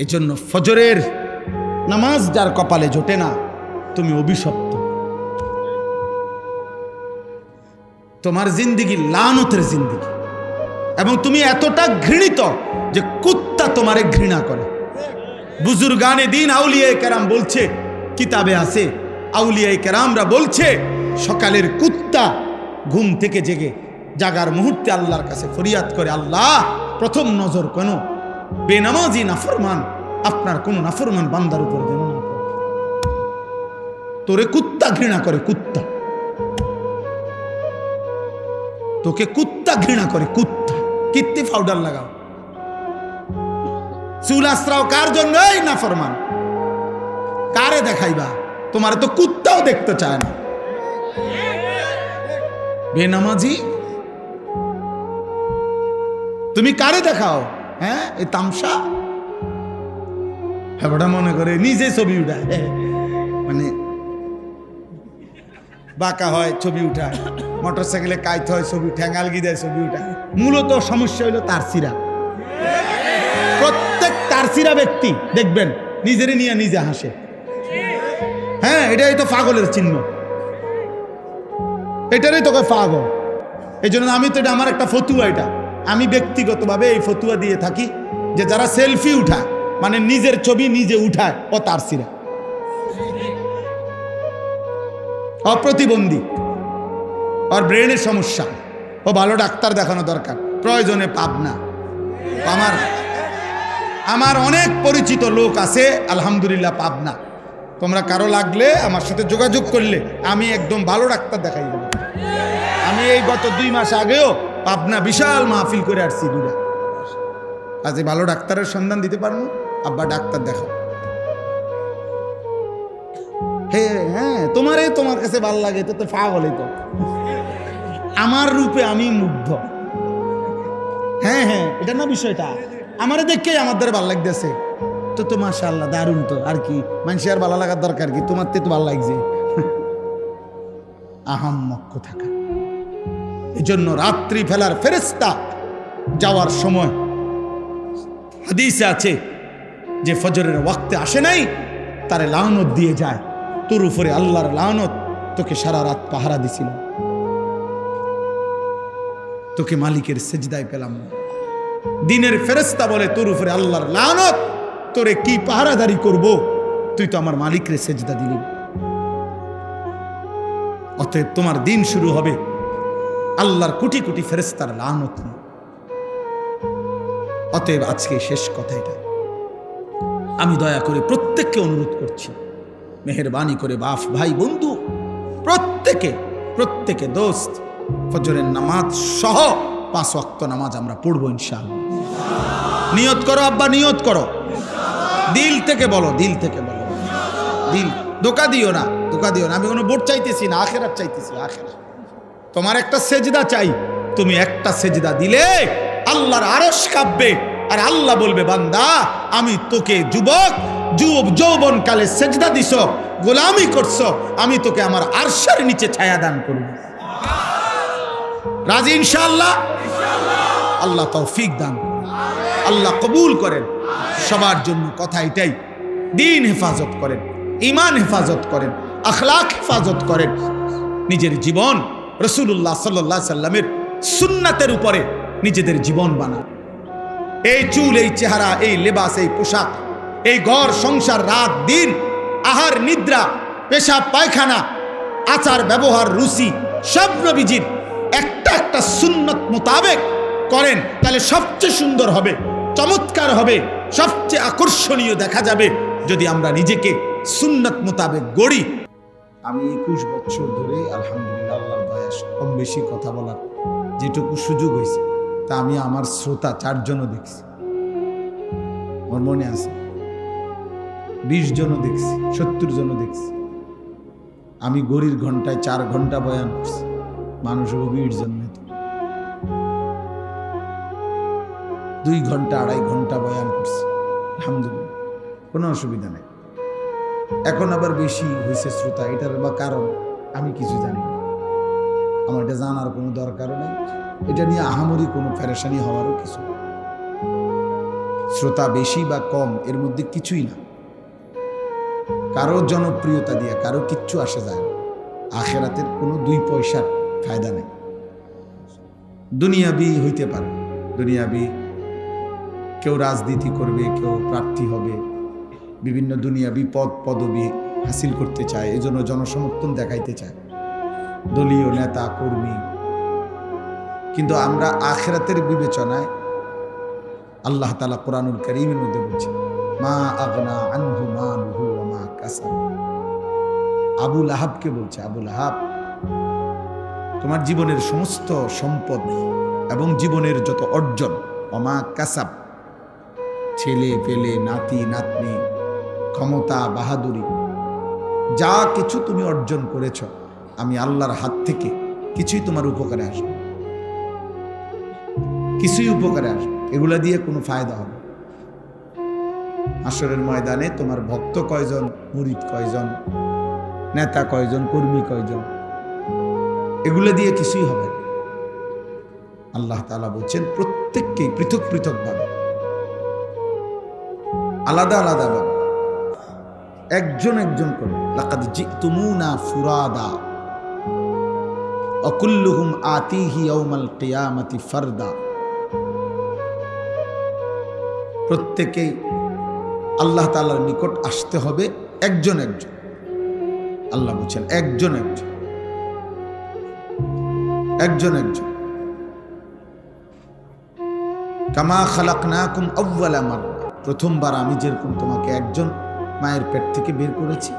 এই জন্য ফজরের নামাজ যার কপালে জোটে না, তুমি অভিশপ্ত। তোমার জিন্দিগি লানতের জিন্দিগি, এবং তুমি এতটা ঘৃণিত যে কুত্তা তোমারে ঘৃণা করে। বুজুর্গানে দিন আউলিয়ায়ে কেরাম বলছে, কিতাবে আছে, আউলিয়ায়ে কেরামরা বলছে সকালের কুত্তা ঘুম থেকে জেগে জাগার মুহূর্তে আল্লাহর কাছে ফরিয়াদ করে, আল্লাহ প্রথম নজর কেন বেনামাজি নাফরমান আপনার কোন নাফরমান বান্দার উপর যেন না পড়ে। তোরে কুত্তা ঘৃণা করে, কুত্তা তোকে কুত্তা ঘৃণা করে, কুত্তা। কীর্তি পাউডার লাগাও, চুল আশ্রাও কার জন্য? এই নাফরমান। কারে দেখাইবা? তোমার তো কুত্তাও দেখতে চায় না। বেনামাজি তুমি কারে দেখাও? হ্যাঁ, এই তামসা। হ্যাঁ, মনে করে নিজে ছবি উঠায়, মানে বাঁকা হয় ছবি উঠায়, মোটরসাইকেলে কাইতে হয় ছবি, ঠ্যাঙ্গালগি দেয় ছবি উঠায়। মূলত সমস্যা হইল তারসিরা। প্রত্যেক তারসিরা ব্যক্তি দেখবেন নিজেরই নিয়ে নিজে হাসে। হ্যাঁ, এটাই তো পাগলের চিহ্ন, এটারই তোকে পাগল। এই জন্য আমি তো, এটা আমার একটা ফতুয়া, এটা আমি ব্যক্তিগতভাবে এই ফতুয়া দিয়ে থাকি যে যারা সেলফি উঠায়, মানে নিজের ছবি নিজে উঠায়, ও তারসিরা, অপ্রতিবন্ধী, ওর ব্রেনের সমস্যা, ও ভালো ডাক্তার দেখানো দরকার, প্রয়োজনে পাবনা। আমার অনেক পরিচিত লোক আছে আলহামদুলিল্লাহ পাবনা। তোমরা কারো লাগলে আমার সাথে যোগাযোগ করলে আমি একদম ভালো ডাক্তার দেখাই দেবো। আমি এই গত 2 মাস আগেও পাবনা বিশাল মাহফিল করে আসছি দূরে। আজকে ভালো ডাক্তারের সন্ধান দিতে পারবো, আব্বা ডাক্তার দেখাও। হ্যাঁ, তোমার কাছে ভালো লাগে তো পাগলই তো। আমার রূপে আমি মুগ্ধ। হ্যাঁ, এটা না বিষয়টা, আমারে দেখে আমার দ্বারা ভালো লাগতেছে তো মাশাআল্লাহ, দারুণ তো। আর কি মানুষের আর ভালো লাগার দরকার কি? তোমার তো ভালো লাগছে। আহাম্মক থাকা। এই জন্য রাত্রি ফেলার ফেরেশতা যাওয়ার সময় হাদিসে আছে যে ফজরের ওয়াক্তে আসে নাই, তারে লানত দিয়ে যায়। তোর উপরে আল্লাহর লানত, তোকে সারা রাত পাহারা দিছিল, তোকে মালিকের সেজদায় পেলাম না। দিনের ফেরেশতা বলে তোর উপরে আল্লাহর লানত, তোরে কি পাহারাদারি করব, তুই তো আমার মালিকের সেজদা দিলি। অতএব তোমার দিন শুরু হবে আল্লাহর কোটি কোটি ফেরেশতার লানত নিয়ে। অতএব আজকে শেষ কথা এটা, আমি দয়া করে প্রত্যেককে অনুরোধ করছি, মেহেরবানি করে বাপ ভাই বন্ধু প্রত্যেকে দোস্ত, ফজরের নামাজ সহ 5 ওয়াক্ত নামাজ আমরা পড়বো ইনশাআল্লাহ। নিয়ত করো আব্বা, নিয়ত করো, দিল থেকে বলো, দিল থেকে বলো, দিল। ধোকা দিও না। আমি কোনো ভোট চাইতেছি না, আখেরাত চাইতেছি, আখেরাত। তোমার একটা সেজদা চাই, তুমি একটা সেজদা দিলে আল্লাহর আরশ কাঁপবে, আর আল্লাহ বলবে, বান্দা আমি তোকে যৌবন কালে সেজদা দিছ, গোলামি করছো, আমি তোকে আমার আরশের নিচে ছায়া দান করব। রাজি ইনশাআল্লাহ? আল্লাহ তৌফিক দান, আল্লাহ কবুল করেন সবার জন্য। কথা এটাই, দিন হেফাজত করেন, ঈমান হেফাজত করেন, আখলাক হেফাজত করেন, নিজের জীবন রাসূলুল্লাহ সাল্লাল্লাহু আলাইহি সাল্লামের সুন্নাতের উপরে নিজেদের জীবন বানান। এই চুল, এই চেহারা, এই লেবাস, এই পোশাক, এই ঘর সংসার, রাত দিন, আহার নিদ্রা, পেশাব পায়খানা, আচার ব্যবহার, রুচি, সব নবীজির একটা সুন্নত মোতাবেক করেন, তাহলে সবচেয়ে সুন্দর হবে, চমৎকার হবে, সবচেয়ে আকর্ষণীয় দেখা যাবে যদি আমরা নিজেকে সুন্নত মোতাবেক গড়ি। আমি 21 বছর ধরে আলহামদুলিল্লাহ আল্লাহর দয়া কম বেশি কথা বলার যেটুকু সুযোগ হয়েছে, তা আমি আমার শ্রোতা 4 জনও দেখছি, আমার মনে আছে 20 জনও দেখছি, 70 জনও দেখছি। আমি গড়ির ঘন্টায় 4 ঘন্টা বয়ান করছি, মানুষ 20 জন, 2 ঘন্টা 2.5 ঘন্টা বয়ান করছি, আলহামদুলিল্লাহ কোনো অসুবিধা নেই। এখন আবার বেশি হয়েছে শ্রোতা, এটার বা কারণ আমি কিছু জানি না। আমার এটা জানার কোনো দরকারও নেই, এটা নিয়ে আহামরি কোনো পেরেশানি হওয়ারও কিছু নেই। শ্রোতা বেশি বা কম এর মধ্যে কিছুই না, কারো জনপ্রিয়তা দিয়ে কারো কিচ্ছু আসে যায় না। আখেরাতের কোনো 2 পয়সার ফায়দা নেই। দুনিয়াবি হইতে পারে, দুনিয়াবি কেউ রাজনীতি করবে, কেউ প্রার্থী হবে, বিভিন্ন দুনিয়াবি পদ পদবি হাসিল করতে চায়, এজন্য জনসমর্থন দেখাইতে চায়, দলীয় নেতা কর্মী। কিন্তু আমরা আখিরাতের বিবেচনায় আল্লাহ তাআলা কোরআনুল কারীমের মধ্যে বলছেন, মা আগনা আনহু মালুহু ওয়া মা কাসাব। আবু লাহাবকে বলছে, আবু লাহাব, তোমার জীবনের সমস্ত সম্পদ এবং জীবনের যত অর্জন, ওয়া মা কাসাব, ছেলে পেলে, নাতি নাতনি, ক্ষমতা বাহাদুরি, যা কিছু তুমি অর্জন করেছ, আমি আল্লাহর হাত থেকে কিছুই তোমার উপকারে আসবে, কিছুই উপকারে আসবে, এগুলা দিয়ে কোনো ফায়দা হবে। হাশরের ময়দানে তোমার ভক্ত কয়জন, মুরিদ কয়জন, নেতা কয়জন, কর্মী কয়জন, এগুলো দিয়ে কিছুই হবে না। আল্লাহ তাআলা বলছেন প্রত্যেককেই পৃথক পৃথক ভাবে, আলাদা আলাদা ভাবে, একজন একজন করে, লাকাদ জিতুমুনা ফুরাদা ওয়া কুল্লুহুম আতিহি ইয়াউমাল কিয়ামাতি ফারদা। প্রত্যেকেই আল্লাহ তাআলার নিকট আসতে হবে একজন একজন। আল্লাহ বলছেন একজন একজন, একজন একজন। কামা খালাকনাকুম আউওয়ালা মাররা, প্রথমবার আমি যেরকম তোমাকে একজন মায়ের পেট থেকে বের করেছি,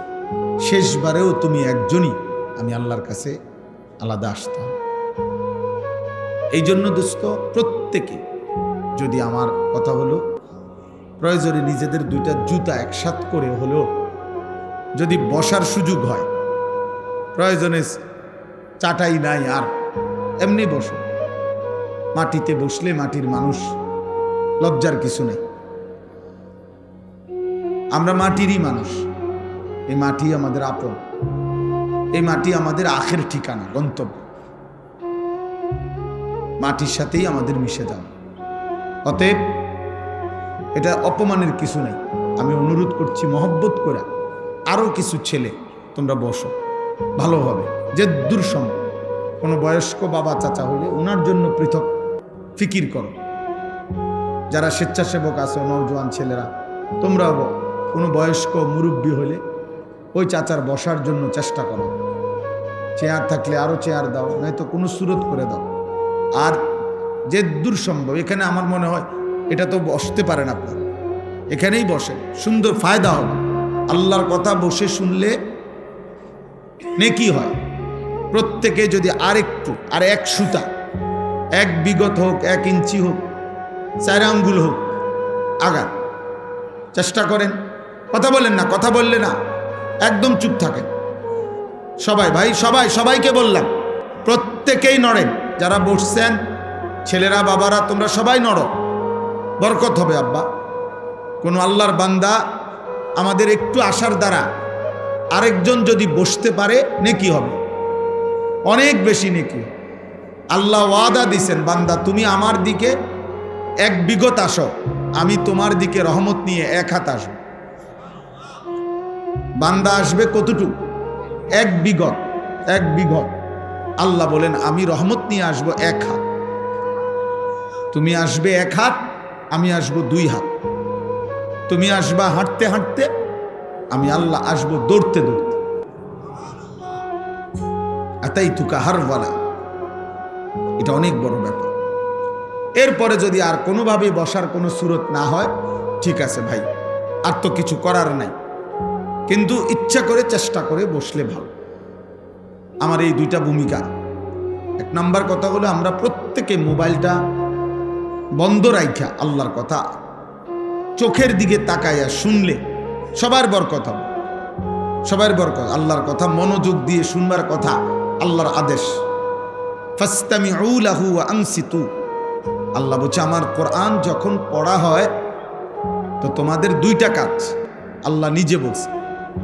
শেষবারেও তুমি একজনই, আমি আল্লাহর কাছে আলাদা আসতে হবে। এই জন্য দোস্ত, প্রত্যেকে যদি, আমার কথা হলো, প্রয়োজনে নিজেদের 2টা জুতা একসাথ করে হলেও যদি বসার সুযোগ হয়, প্রয়োজনে চাটাই নাই আর এমনি বসো, মাটিতে বসলে মাটির মানুষ, লজ্জার কিছু নেই। আমরা মাটিরই মানুষ, এই মাটি আমাদের আপন, এই মাটি আমাদের আখের ঠিকানা, গন্তব্য, মাটির সাথেই আমাদের মিশে যাওয়া। অতএব এটা অপমানের কিছু নেই। আমি অনুরোধ করছি মহব্বত করে, আরো কিছু ছেলে তোমরা বসো ভালোভাবে, যে দূর সম্ভব। কোনো বয়স্ক বাবা চাচা হলে ওনার জন্য পৃথক ফিকির করো। যারা স্বেচ্ছাসেবক আছে, নওজোয়ান ছেলেরা, তোমরাও কোনো বয়স্ক মুরব্বী হলে ওই চাচার বসার জন্য চেষ্টা করো। চেয়ার থাকলে আরো চেয়ার দাও, নয়তো কোনো সুরত করে দাও। আর যে দূর সম্ভব, এখানে আমার মনে হয় এটা তো বসতে পারেন আপনারা, এখানেই বসে, সুন্দর ফায়দা হবে। আল্লাহর কথা বসে শুনলে নেকি হয়। প্রত্যেকে যদি আরেকটু, আর 1 সুতা, 1 বিগত হোক, 1 ইঞ্চি হোক, 4 আঙ্গুল হোক, আগান, চেষ্টা করেন। কথা বলেন না, কথা বললে না, একদম চুপ থাকেন সবাই। ভাই সবাইকে বললাম, প্রত্যেকেই নড়েন। যারা বসছেন, ছেলেরা বাবারা, তোমরা সবাই নড়ো, বরকত হবে। আব্বা, কোনো আল্লাহর বান্দা আমাদের একটু আসার দ্বারা আরেকজন যদি বসতে পারে, নেকি হবে, অনেক বেশি নেকি। আল্লাহ ওয়াদা দিছেন, বান্দা তুমি আমার দিকে 1 বিগত আসো, আমি তোমার দিকে রহমত নিয়ে 1 হাত আসবো। বান্দা আসবে কতটুকু? 1 বিগত, 1 বিগত। আল্লাহ বলেন আমি রহমত নিয়ে আসবো 1 হাত। তুমি আসবে 1 হাত, আমি আসবো 2 হাত। তুমি আসবা হাঁটতে হাঁটতে, আমি আল্লাহ আসবো দৌড়তে দৌড়তে। আতাইতুকা হারওয়ালা, এটা অনেক বড় ব্যাপার। এরপরে যদি আর কোনোভাবে বসার কোনো সুরত না হয়, ঠিক আছে ভাই, আর তো কিছু করার নাই, কিন্তু ইচ্ছা করে চেষ্টা করে বসলে ভালো। আমার এই 2টা ভূমিকা। 1 নাম্বার কথা হলো, আমরা প্রত্যেকে মোবাইলটা বন্ধ রাইখা আল্লাহর কথা চোখের দিকে তাকাইয়া শুনলে সবার বরকত হবে, সবার বরকত। আল্লাহর কথা মনোযোগ দিয়ে শুনবার কথা, আল্লাহর আদেশ। ফাসতামিউ লাহু ওয়া আনসিতু। আল্লাহ বলছে আমার কোরআন যখন পড়া হয় তো তোমাদের 2টা কাজ আল্লাহ নিজে বলছে,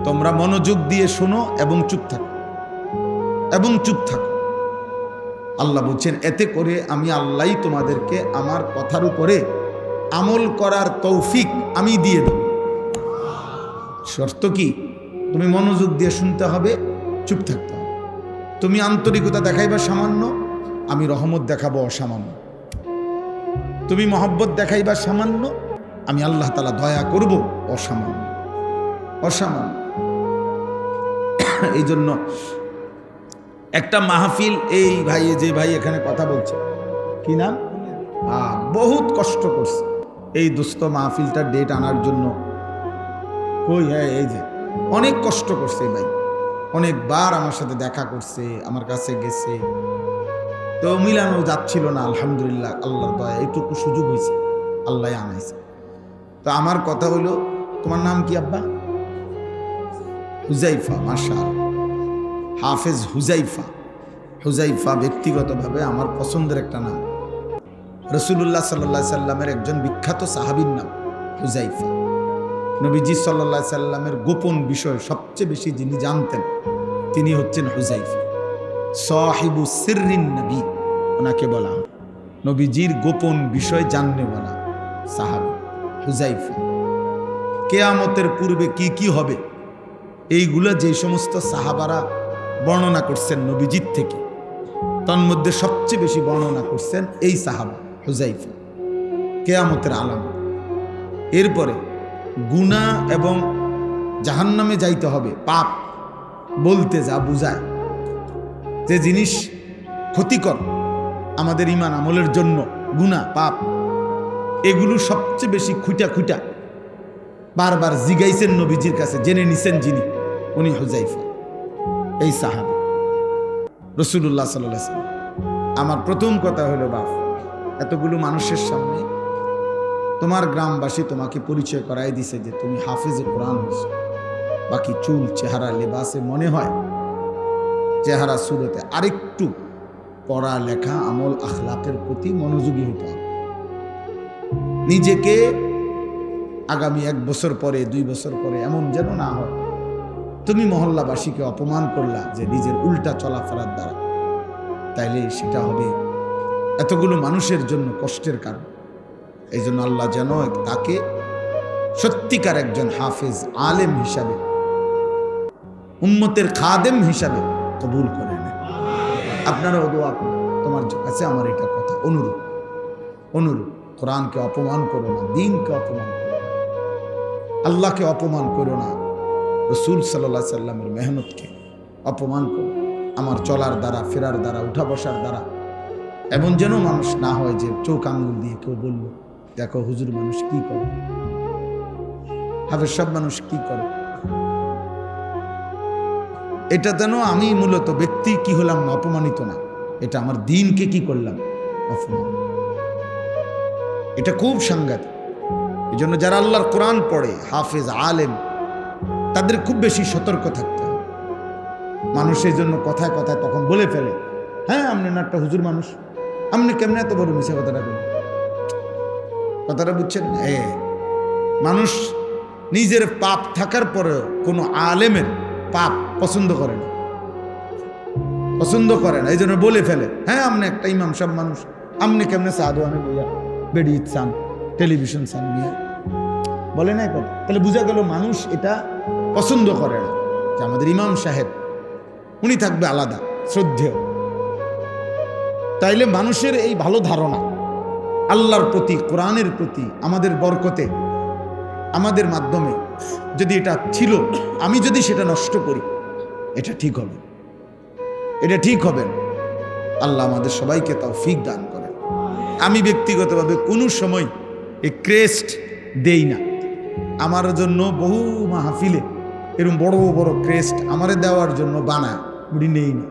তোমরা মনোযোগ দিয়ে শোনো এবং চুপ থাকো, এবং চুপ থাকো। আল্লাহ বলছেন এতে করে আমি আল্লাহই তোমাদেরকে আমার কথার উপরে আমল করার তৌফিক আমি দিয়ে দেব। শর্ত কি? তুমি মনোযোগ দিয়ে শুনতে হবে, চুপ থাকতে হবে। তুমি আন্তরিকতা দেখাইবা সামান্য, আমি রহমত দেখাবো অসামান্য। তুমি মহব্বত দেখাইবা সামান্য, আমি আল্লাহ তাআলা দয়া করব অসামান্য। অসামান্য। এই জন্য একটা মাহফিল, এই ভাই যে ভাই এখানে কথা বলছে, কি নাম, বহুত কষ্ট করছে এই দোস্ত মাহফিলটার ডেট আনার জন্য। কই, হ্যাঁ এই যে অনেক কষ্ট করছে ভাই, অনেকবার আমার সাথে দেখা করছে, আমার কাছে গেছে, তো মিলানো যাচ্ছিল না। আলহামদুলিল্লাহ আল্লাহর দয়া এইটুকু সুযোগ হয়েছে, আল্লাহ আনাইছে। তো আমার কথা হলো, তোমার নাম কি আব্বা? হুজাইফা। মাশাআল্লাহ, হাফেজ হুজাইফা। হুজাইফা ব্যক্তিগতভাবে আমার পছন্দের একটা নাম। রাসূলুল্লাহ সাল্লাল্লাহু আলাইহি সাল্লামের একজন বিখ্যাত সাহাবীর নাম হুজাইফা। নবীজি সাল্লাল্লাহু আলাইহি সাল্লামের গোপন বিষয় সবচেয়ে বেশি যিনি জানতেন তিনি হচ্ছেন হুজাইফা। সাহিবু সিররিন নবী ওনাকে বলা হয়, নবীজির গোপন বিষয় জাননে বলা সাহাবী হুজাইফা। কিয়ামতের পূর্বে কি কি হবে এইগুলা যে সমস্ত সাহাবারা বর্ণনা করছেন নবীজির থেকে, তন্মধ্যে সবচেয়ে বেশি বর্ণনা করছেন এই সাহাবা হুজাইফা, কিয়ামতের আলামত। এরপরে গুনাহ এবং জাহান্নামে যাইতে হবে, পাপ বলতে যা বুঝায়, যে জিনিস ক্ষতিকর আমাদের ঈমান আমলের জন্য, গুনাহ পাপ, এগুলো সবচেয়ে বেশি খুঁটা খুঁটা বারবার জিগাইছেন নবীজির কাছে, জেনে নিছেন যিনি, উনি হুজাইফা, এই সাহাবী রাসূলুল্লাহ সাল্লাল্লাহু আলাইহি ওয়াসাল্লাম। আমার প্রথম কথা হলো, বাপ, এতগুলো মানুষের সামনে তোমার গ্রামবাসী তোমাকে পরিচয় করাই দিছে যে তুমি হাফেজে কোরআন হইছো, বাকি চুল, চেহারা, লেবাসে মনে হয়, চেহারা সুরতে আরেকটু পড়া লেখা, আমল আখলাকের প্রতি মনোযোগী হতে হবে। নিজেকে আগামী 1 বছর পরে, 2 বছর পরে এমন যেন না হয় তুমি মহল্লাবাসীকে অপমান করলা যে নিজের উল্টা চলাফেরার দ্বারা, তাইলে সেটা হবে এতগুলো মানুষের জন্য কষ্টের কারণ। এই জন্য আল্লাহ যেন তাকে সত্যিকার একজন হাফেজ আলেম হিসাবে, উম্মতের খাদেম হিসাবে কবুল করে নেন। আপনারাও দোয়া করুন। তোমার কাছে আমার এটা কথা, অনুরোধ, কোরআনকে অপমান করো না, দ্বীনকে অপমান করো না, আল্লাহকে অপমান করো না, রাসূল সাল্লাল্লাহু আলাইহি সাল্লামের মেহনতকে অপমান করো। আমার চলার দ্বারা, ফেরার দ্বারা, উঠা বসার দ্বারা এমন যেন মানুষ না হয় যে চোখ আঙুল দিয়ে কেউ বলল, দেখো হুজুর মানুষ কি করে, হাফেজ সব মানুষ কি করে। এটা যেন আমি মূলত ব্যক্তি কি হলাম না, অপমানিত না, এটা আমার দ্বীনকে কি করলাম, অপমান। এটা খুব সাংঘাতিক। এই জন্য যারা আল্লাহর কোরআন পড়ে, হাফেজ আলেম, তাদের খুব বেশি সতর্ক থাকতে হবে। মানুষ এই জন্য কথায় কথায় তখন বলে ফেলে, হ্যাঁ আপনি না একটা হুজুর মানুষ, আপনি কেমনে এত বড় মিশা কথাটা বলেন। কথাটা বুঝছেন? মানুষ নিজের পাপ থাকার পরেও কোনো আলেমের পাপ পছন্দ করে না, এই জন্য বলে ফেলে, হ্যাঁ আপনি একটা ইমাম সব মানুষ, আপনি কেমনে সাদওয়ানে বইয়া বেড়ি চান, টেলিভিশন চান নিয়ে বলে না কথা। তাহলে বোঝা গেল মানুষ এটা পছন্দ করে না যে আমাদের ইমাম সাহেব উনি থাকবে আলাদা, শ্রদ্ধেয়। তাইলে মানুষের এই ভালো ধারণা আল্লাহর প্রতি, কোরআনের প্রতি, আমাদের বরকতে, আমাদের মাধ্যমে যদি এটা ছিল, আমি যদি সেটা নষ্ট করি, এটা ঠিক হবে, এটা ঠিক হবে না। আল্লাহ আমাদের সবাইকে তৌফিক দান করেন। আমি ব্যক্তিগতভাবে কোনো সময় এই ক্রেস্ট দেই না। আমার জন্য বহু মাহফিলে এরকম বড় বড় ক্রেস্ট আমারে দেওয়ার জন্য বানায়, বুড়ি নেই না,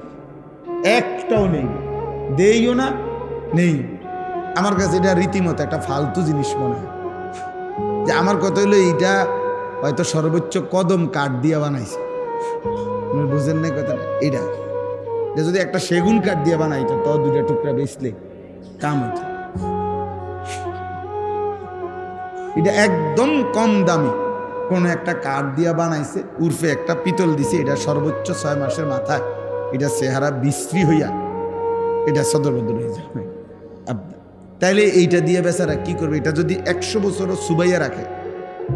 একটাও নেই, দেইও না, নেই। আমার কাছে এটা রীতিমতো একটা ফালতু জিনিস মনে হয়। যে আমার কথা হলো এইটা হয়তো সর্বোচ্চ কদম কাঠ দিয়ে বানাইছে, বুঝেন না কথাটা? এইটা যদি একটা সেগুন কাঠ দিয়ে বানাইতো তো 2টা টুকরা বেচলে কাম হইত। এটা একদম কম দামি কোন একটা কাঠ দিয়া বানাইছে, উর্ফে একটা পিতল দিছে, এটা সর্বোচ্চ 6 মাসের মাথায় এটা চেহারা বিশ্রী হইয়া এটা সদরবদর হয়ে যাবে। তাইলে এইটা দিয়ে বেচারা কি করবে? এটা যদি 100 বছরও সুবাইয়া রাখে,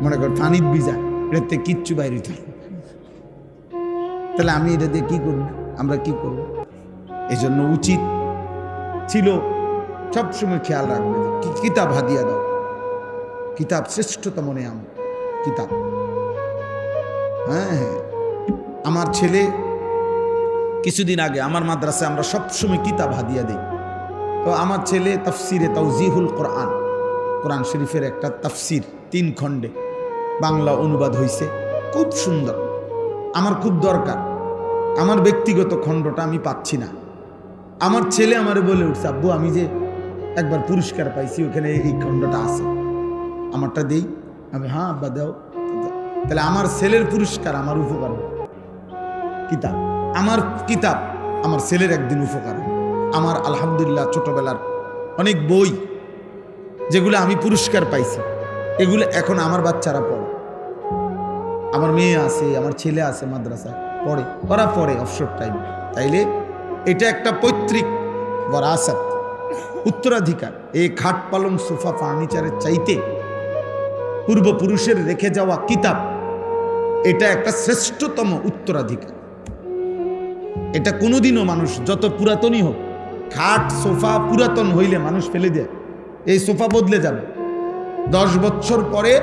মনে কর পানির ভিজা, এটাতে কিচ্ছু বাইরে হইতে, তাহলে আমি এটা দিয়ে কি করব? আমরা কি করব? এই জন্য উচিত ছিল সবসময় খেয়াল রাখবে যে কিতাব হাদিয়া দাও। কিতাব শ্রেষ্ঠতম নিয়াম, কিতাব। হ্যাঁ, আমার ছেলে কিছুদিন আগে আমার মাদ্রাসায় আমরা সবসময় কিতাব হাদিয়া দিই। তো আমার ছেলে তাফসিরে তাওজিহুল কোরআন, কোরআন শরীফের একটা তাফসির 3 খণ্ডে বাংলা অনুবাদ হয়েছে, খুব সুন্দর। আমার খুব দরকার, আমার ব্যক্তিগত খণ্ডটা আমি পাচ্ছি না। আমার ছেলে আমারে বলে উঠছে, আব্বু আমি যে একবার পুরস্কার পাইছি, ওখানে এই খণ্ডটা আছে, আমারটা দেই। আমি হ্যাঁ আব্বা দাও। তাহলে আমার ছেলের পুরস্কার আমার উপকার হবে, কিতাব। আমার কিতাব আমার ছেলের একদিন উপকার হবে। আমার আলহামদুলিল্লাহ ছোটবেলার অনেক বই যেগুলো আমি পুরস্কার পাইছি, এগুলো এখন আমার বাচ্চারা পড়ে। আমার মেয়ে আছে, আমার ছেলে আছে, মাদ্রাসায় পড়ে, ওরা পড়ে অবসর টাইম। তাইলে এটা একটা পৈতৃক ওয়ারাসাত, উত্তরাধিকার। এই খাট পালং সোফা ফার্নিচারের চাইতে পূর্বপুরুষের রেখে যাওয়া কিতাব, এটা একটা শ্রেষ্ঠতম উত্তরাধিকার। এটা কোনোদিনও মানুষ যত পুরাতনই হোক, খাট সোফা পুরাতন হইলে মানুষ ফেলে দেয়, এই সোফা বদলে যাবে। 10 বছর পরে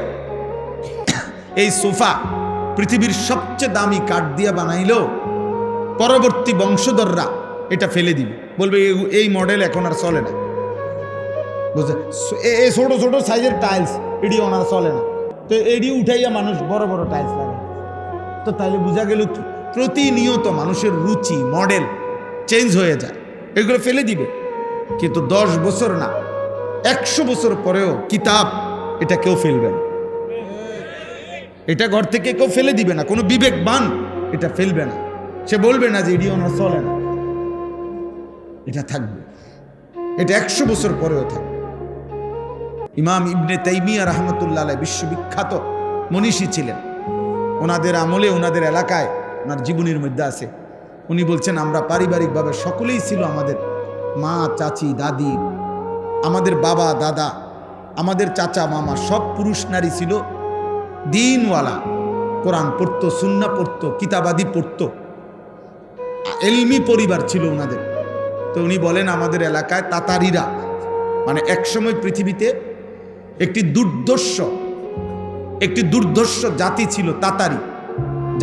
এই সোফা পৃথিবীর সবচেয়ে দামি কাঠ দিয়ে বানাইলেও পরবর্তী বংশধররা এটা ফেলে দিবে, বলবে এই মডেল এখন আর চলে না। বুঝলে, এই ছোট ছোট সাইজের টাইলস এটি ওনার চলে না, তো এটি উঠাইয়া মানুষ বড় বড় টাইলস লাগায়। তো তাইলে বোঝা গেল কি, প্রতিনিয়ত মানুষের রুচি মডেল চেঞ্জ হয়ে যায়, এগুলো ফেলে দিবে। কিন্তু 10 বছর না, 100 বছর পরেও কিতাব এটা কেউ ফেলবে না, এটা ঘর থেকে কেউ ফেলে দিবে না। কোনো বিবেকবান এটা ফেলবে না, সে বলবে না যে এটি ওনার চলে না, এটা থাকবে, এটা 100 বছর পরেও থাকবে। ইমাম ইবনে তাইমিয়া রাহমাতুল্লাহ আলাইহি বিশ্ববিখ্যাত মনীষী ছিলেন। ওনাদের আমলে, ওনাদের এলাকায়, ওনার জীবনীর মধ্যে আছে, উনি বলছেন আমরা পারিবারিকভাবে সকলেই ছিল, আমাদের মা, চাচি, দাদি, আমাদের বাবা, দাদা, আমাদের চাচা, মামা, সব পুরুষ নারী ছিল দিনওয়ালা, কোরআন পড়তো, সুন্নাহ পড়তো, কিতাবাদি পড়তো, এলমি পরিবার ছিল ওনাদের। তো উনি বলেন আমাদের এলাকায় তাতারিরা, মানে একসময় পৃথিবীতে একটি দুর্ধর্ষ জাতি ছিল তাতারি,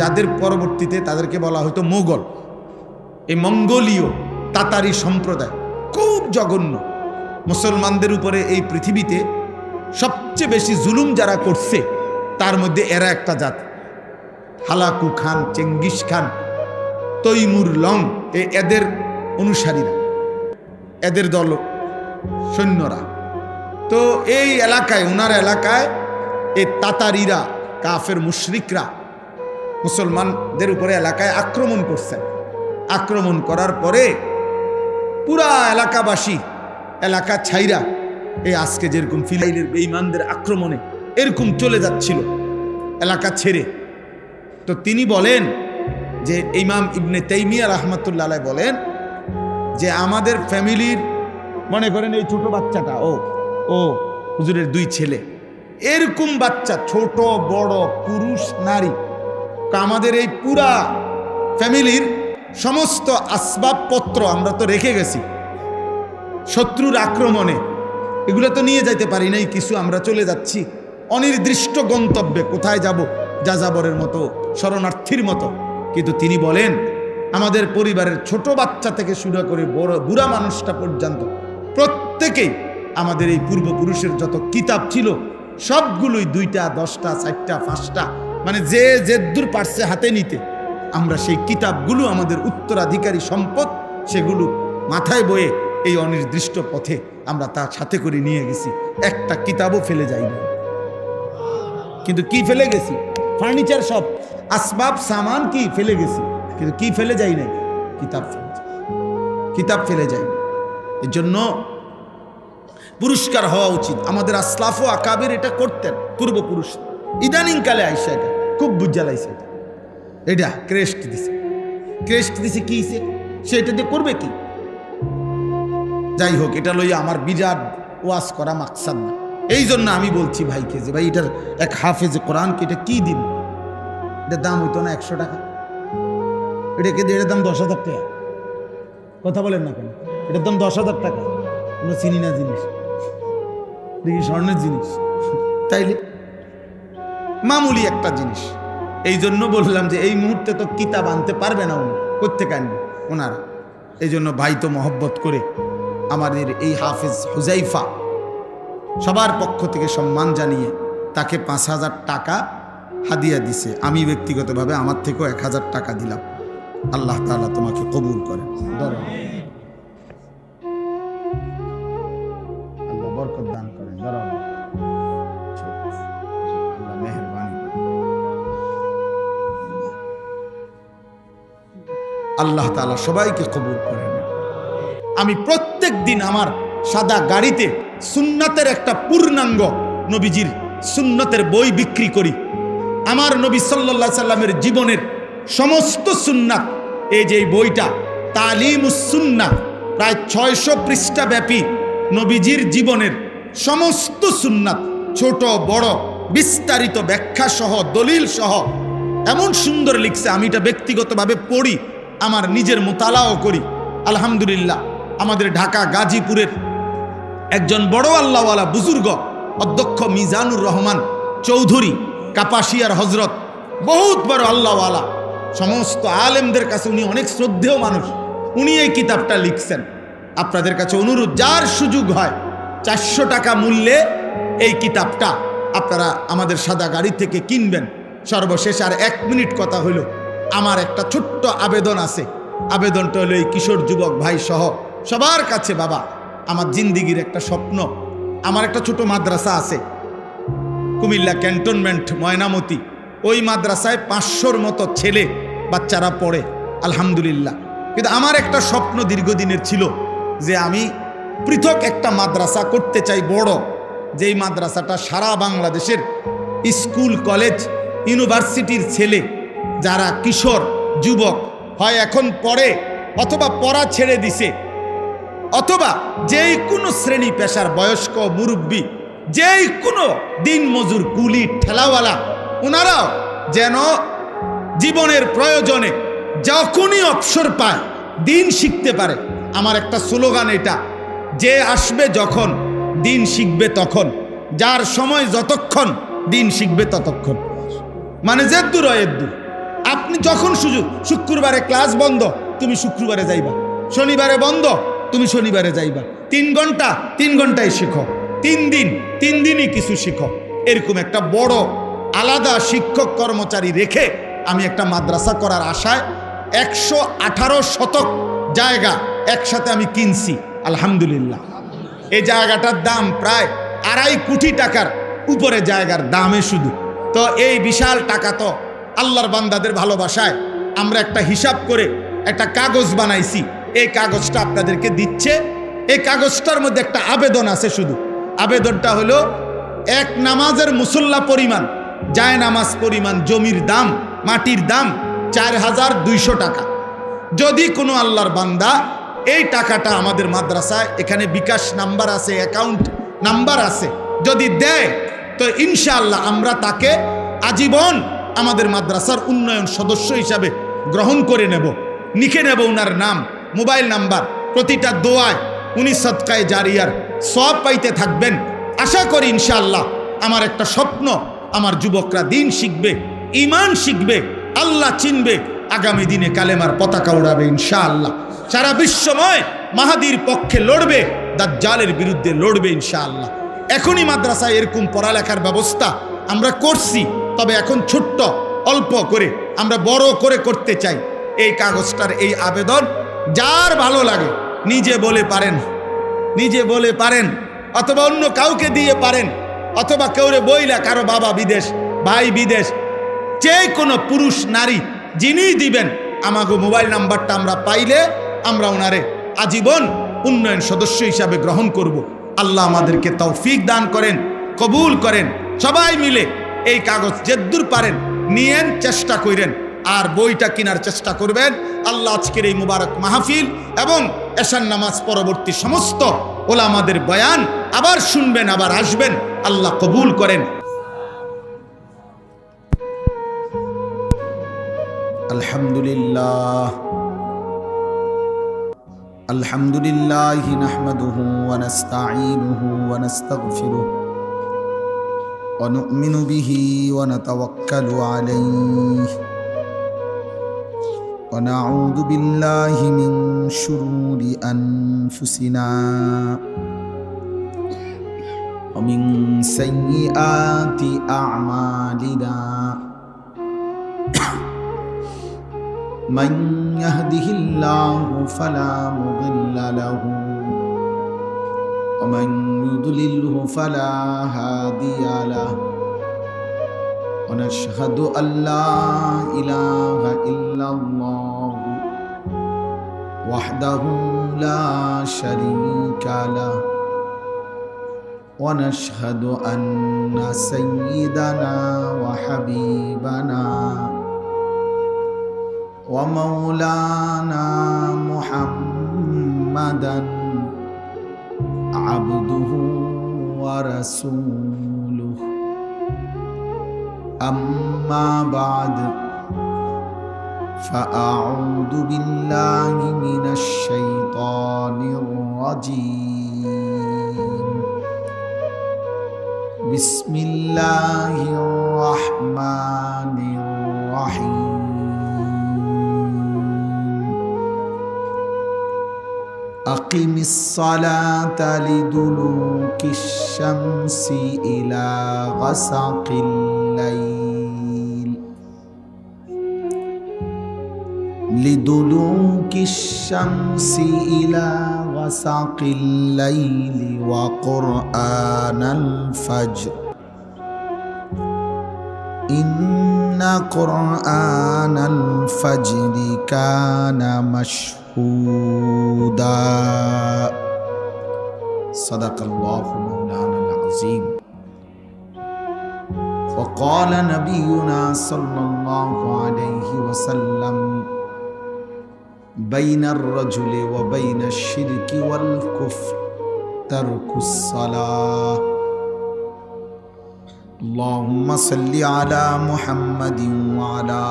যাদের পরবর্তীতে তাদেরকে বলা হতো মোগল। এই মঙ্গোলীয় তাতারি সম্প্রদায় খুব জঘন্য। মুসলমানদের উপরে এই পৃথিবীতে সবচেয়ে বেশি জুলুম যারা করছে তার মধ্যে এরা একটা জাতি। Hulagu Khan, Genghis Khan, Timur Lang, এদের অনুসারীরা, এদের দল সৈন্যরা। তো এই এলাকায়, ওনার এলাকায় এই তাতারিরা, কাফের মুশরিকরা মুসলমানদের উপরে এলাকায় আক্রমণ করছেন। আক্রমণ করার পরে পুরা এলাকাবাসী, এলাকা ছাইরা, এই আজকে যেরকম ফিলাইলের বেঈমানদের আক্রমণে এরকম চলে যাচ্ছিল এলাকা ছেড়ে। তো তিনি বলেন যে ইমাম ইবনে তাইমিয়া রাহমাতুল্লাহ আলাইহি বলেন যে আমাদের ফ্যামিলির, মনে করেন এই ছোট বাচ্চাটা, ও হুজুরের 2 ছেলে, এরকম বাচ্চা, ছোট বড়, পুরুষ নারী, আমাদের এই পুরা ফ্যামিলির সমস্ত আসবাবপত্র আমরা তো রেখে গেছি শত্রুর আক্রমণে, এগুলো তো নিয়ে যাইতে পারি নাই, কিছু আমরা চলে যাচ্ছি অনির্দিষ্ট গন্তব্যে, কোথায় যাব, যাযাবরের মতো, শরণার্থীর মতো। কিন্তু তিনি বলেন আমাদের পরিবারের ছোট বাচ্চা থেকে শুরু করে বড় বুড়া মানুষটা পর্যন্ত প্রত্যেকেই আমাদের এই পূর্বপুরুষের যত কিতাব ছিল সবগুলোই 2টা, 10টা, 4টা, 5টা, মানে যে যেদূর পারছে হাতে নিতে, আমরা সেই কিতাবগুলো আমাদের উত্তরাধিকারী সম্পদ, সেগুলো মাথায় বয়ে এই অনির্দিষ্ট পথে আমরা তার সাথে করে নিয়ে গেছি, একটা কিতাবও ফেলে যাইনি। কিন্তু কি ফেলে গেছি? ফার্নিচার, সব আসবাব সামান কি ফেলে গেছি, কিন্তু কি ফেলে যাই নাই? কিতাব ফেলে যাই। এর জন্য পুরস্কার হওয়া উচিত। আমাদের আসলাফ ও আকাবের এটা করতেন, পূর্বপুরুষ। ইদানিং কালে আইসা এটা খুব বুঝা লাইছে, এটা ক্রেস্ট দিছে কি সে এটা দিয়ে করবে কি? যাই হোক, এটা লইয়া আমার বিরাট ওয়াজ করা মাকসাদ না। এই জন্য আমি বলছি ভাইকে যে ভাই এটার এক হাফেজে কোরআনকে এটা কি দিন, এটার দাম হইতো না 100 টাকা, এটাকে এটার দাম 10,000 টাকা। কথা বলেন না কেন? এটার দাম 10,000 টাকা। আমরা চিনি না জিনিস, দেখি স্বর্ণের জিনিস, তাইলে মামুলি একটা জিনিস। এই জন্য বললাম যে এই মুহূর্তে তো কিতাব আনতে পারবে না, উনি করতে কানবে ওনারা। এই জন্য ভাই তো মহব্বত করে আমাদের এই হাফেজ হুজাইফা সবার পক্ষ থেকে সম্মান জানিয়ে তাকে 5,000 টাকা হাদিয়া দিছে। আমি ব্যক্তিগতভাবে আমার থেকেও 1,000 টাকা দিলাম। আল্লাহ তাআলা তোমাকে কবুল করেন। ধরো, আল্লাহ বরকত দান করেন। ধরো, আল্লাহ মেহেরবানি করেন। আল্লাহ তাআলা সবাইকে কবুল করেন। আমি প্রত্যেক দিন আমার সাদা গাড়িতে সুন্নাতের একটা পূর্ণাঙ্গ নবীজির সুন্নতের বই বিক্রি করি। আমার নবী সাল্লাল্লাহু আলাইহি সাল্লামের জীবনের সমস্ত সুন্নাত, এই যে বইটা তালিমুস সুন্নাহ, প্রায় 600 পৃষ্ঠা ব্যাপী নবীজির জীবনের সমস্ত সুন্নাত, ছোট বড় বিস্তারিত ব্যাখ্যা সহ দলিল সহ এমন সুন্দর লিখছে। আমি এটা ব্যক্তিগতভাবে পড়ি, আমার নিজের মোতালাও করি। আলহামদুলিল্লাহ, আমাদের ঢাকা গাজীপুরের একজন বড় আল্লাহওয়ালা বুজুর্গ অধ্যক্ষ মিজানুর রহমান চৌধুরী কাপাসিয়ার হজরত, বহুত বড় আল্লাহওয়ালা, সমস্ত আলেমদের কাছে উনি অনেক শ্রদ্ধেয় মানুষ। উনি এই কিতাবটা লিখছেন। আপনাদের কাছে অনুরোধ, যার সুযোগ হয় 400 টাকা মূল্যে এই কিতাবটা আপনারা আমাদের সাদা গাড়ি থেকে কিনবেন। সর্বশেষ আর 1 মিনিট কথা হইল, আমার একটা ছোট্ট আবেদন আছে। আবেদনটা হলো এই কিশোর যুবক ভাই সহ সবার কাছে, বাবা আমার জিন্দিগির একটা স্বপ্ন, আমার একটা ছোট মাদ্রাসা আছে কুমিল্লা ক্যান্টনমেন্ট ময়নামতি। ওই মাদ্রাসায় 500-র মতো ছেলে বাচ্চারা পড়ে, আলহামদুলিল্লাহ। কিন্তু আমার একটা স্বপ্ন দীর্ঘদিনের ছিল যে আমি পৃথক একটা মাদ্রাসা করতে চাই, বড়, যেই মাদ্রাসাটা সারা বাংলাদেশের স্কুল কলেজ ইউনিভার্সিটির ছেলে যারা কিশোর যুবক হয় এখন পড়ে অথবা পড়া ছেড়ে দিছে, অথবা যেই কোনো শ্রেণী পেশার বয়স্ক মুরব্বী, যেই কোনো দিন মজুর কুলি ঠেলাওয়ালা, ওনারাও যেন জীবনের প্রয়োজনে যখনই অবসর পায় দিন শিখতে পারে। আমার একটা স্লোগান এটা, যে আসবে যখন দিন শিখবে তখন, যার সময় যতক্ষণ দিন শিখবে ততক্ষণ। মানে যেদ্দুর এদ্দুর, আপনি যখন সুযোগ, শুক্রবারে ক্লাস বন্ধ, তুমি শুক্রবারে যাইবা, শনিবারে বন্ধ, তুমি শনিবারে যাইবা। 3 ঘন্টা 3 ঘন্টায় শিখো, 3 দিন 3 দিনই কিছু শিখো। এরকম একটা বড় আলাদা শিক্ষক কর্মচারী রেখে আমি একটা মাদ্রাসা করার আশায় 118 শতক জায়গা একসাথে আমি কিনছি, আলহামদুলিল্লাহ। এই জায়গাটার দাম প্রায় 2.5 কোটি টাকার উপরে জায়গার দামে শুধু। তো এই বিশাল টাকা তো আল্লাহর বান্দাদের ভালোবাসায় আমরা একটা হিসাব করে একটা কাগজ বানাইছি। এই কাগজটা আপনাদেরকে দিচ্ছে। এই কাগজটার মধ্যে একটা আবেদন আছে শুধু। আবেদনটা হলো 1 নামাজের মুসল্লা পরিমাণ, জায় নামাজ পরিমাণ জমির দাম, মাটির দাম 4,200 টাকা। যদি কোনো আল্লাহর বান্দা এই টাকাটা আমাদের মাদ্রাসায়, এখানে বিকাশ নাম্বার আছে, অ্যাকাউন্ট নাম্বার আছে, যদি দেয় তো ইনশাআল্লাহ আমরা তাকে আজীবন আমাদের মাদ্রাসার উন্নয়ন সদস্য হিসাবে গ্রহণ করে নেব, লিখে নেব ওনার নাম, মোবাইল নাম্বার। প্রতিটা দোয়ায় উনি সদকায়ে জারিয়ার সওয়াব পাইতে থাকবেন। আশা করি ইনশাআল্লাহ। আমার একটা স্বপ্ন, আমার যুবকরা দিন শিখবে, ঈমান শিখবে, আল্লাহ চিনবে, আগামী দিনে কালেমার পতাকা উড়াবে ইনশাআল্লাহ। সারা বিশ্বময় মাহাদির পক্ষে লড়বে, দাজ্জালের বিরুদ্ধে লড়বে ইনশাআল্লাহ। এখনই মাদ্রাসায় এরকম পড়ালেখার ব্যবস্থা আমরা করছি, তবে এখন ছোট্ট অল্প করে আমরা বড় করে করতে চাই। এই কাগজটার এই আবেদন যার ভালো লাগে নিজে বলে পারেন, অথবা অন্য কাউকে দিয়ে পারেন, অথবা কেউরে বইলা কারো বাবা বিদেশ, ভাই বিদেশ, যে কোনো পুরুষ নারী যিনি দিবেন, আমাকে মোবাইল নাম্বারটা আমরা পাইলে আমরা ওনারে আজীবন উন্নয়ন সদস্য হিসাবে গ্রহণ করব। আল্লাহ আমাদেরকে তৌফিক দান করেন, কবুল করেন। সবাই মিলে এই কাগজ যেদ্দূর পারেন নিয়েন, চেষ্টা করেন। আর বইটা কেনার চেষ্টা করবেন। আল্লাহ আজকের এই মুবারক মাহফিল এবং এশার নামাজ পরবর্তী সমস্ত ওলামাদের বয়ান আবার শুনবেন, আবার আসবেন, আল্লাহ কবুল করেন। আলহামদুলিল্লাহ আলহামদুলিল্লাহ নাহমাদুহু ওয়া নাস্তাঈনুহু ওয়া নাস্তাগফিরুহু ওয়া নু'মিনু বিহি ওয়া নাতাওয়াক্কালু আলাইহি ওয়া নাউযু বিল্লাহি মিন শুরুরি আনফুসিনা ওয়া মিন সাইয়্যাতি আ'মালিনা من يهده الله فلا مضل له ومن يضلله فلا هادي له ونشهد أن لا إله إلا الله وحده لا شريك له ونشهد أن سيدنا وحبيبنا ومولانا محمدا عبده ورسوله أما بعد فأعوذ بالله من الشيطان الرجيم بسم الله الرحمن الرحيم أقم الصلاة لدلوك الشمس إلى غسق الليل لدلوك الشمس إلى غسق الليل وقرآن الفجر إن قرآن الفجر كان مشهودا صدق الله مولانا العظيم. وقال نبينا صلى الله عليه وسلم بين الرجل وبين الشرك والكفر ترك الصلاة. اللهم صل على محمد وعلى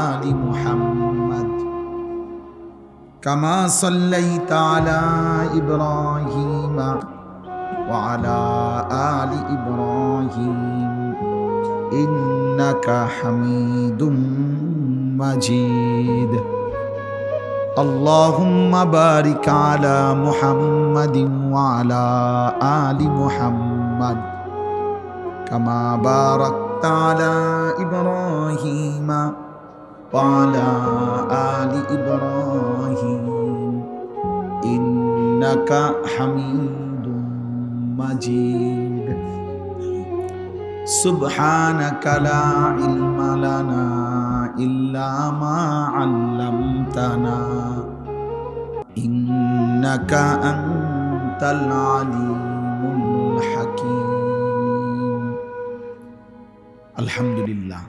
آل محمد كما صليت على إبراهيم وعلى آل إبراهيم إنك حميد مجيد. اللهم بارك على محمد وعلى آل محمد كما باركت على إبراهيم وعلى آل إبراهيم إنك حميد مجيد. سبحانك لا علم لنا إلا ما علمتنا إنك أنت العليم الحكيم. الحمد لله.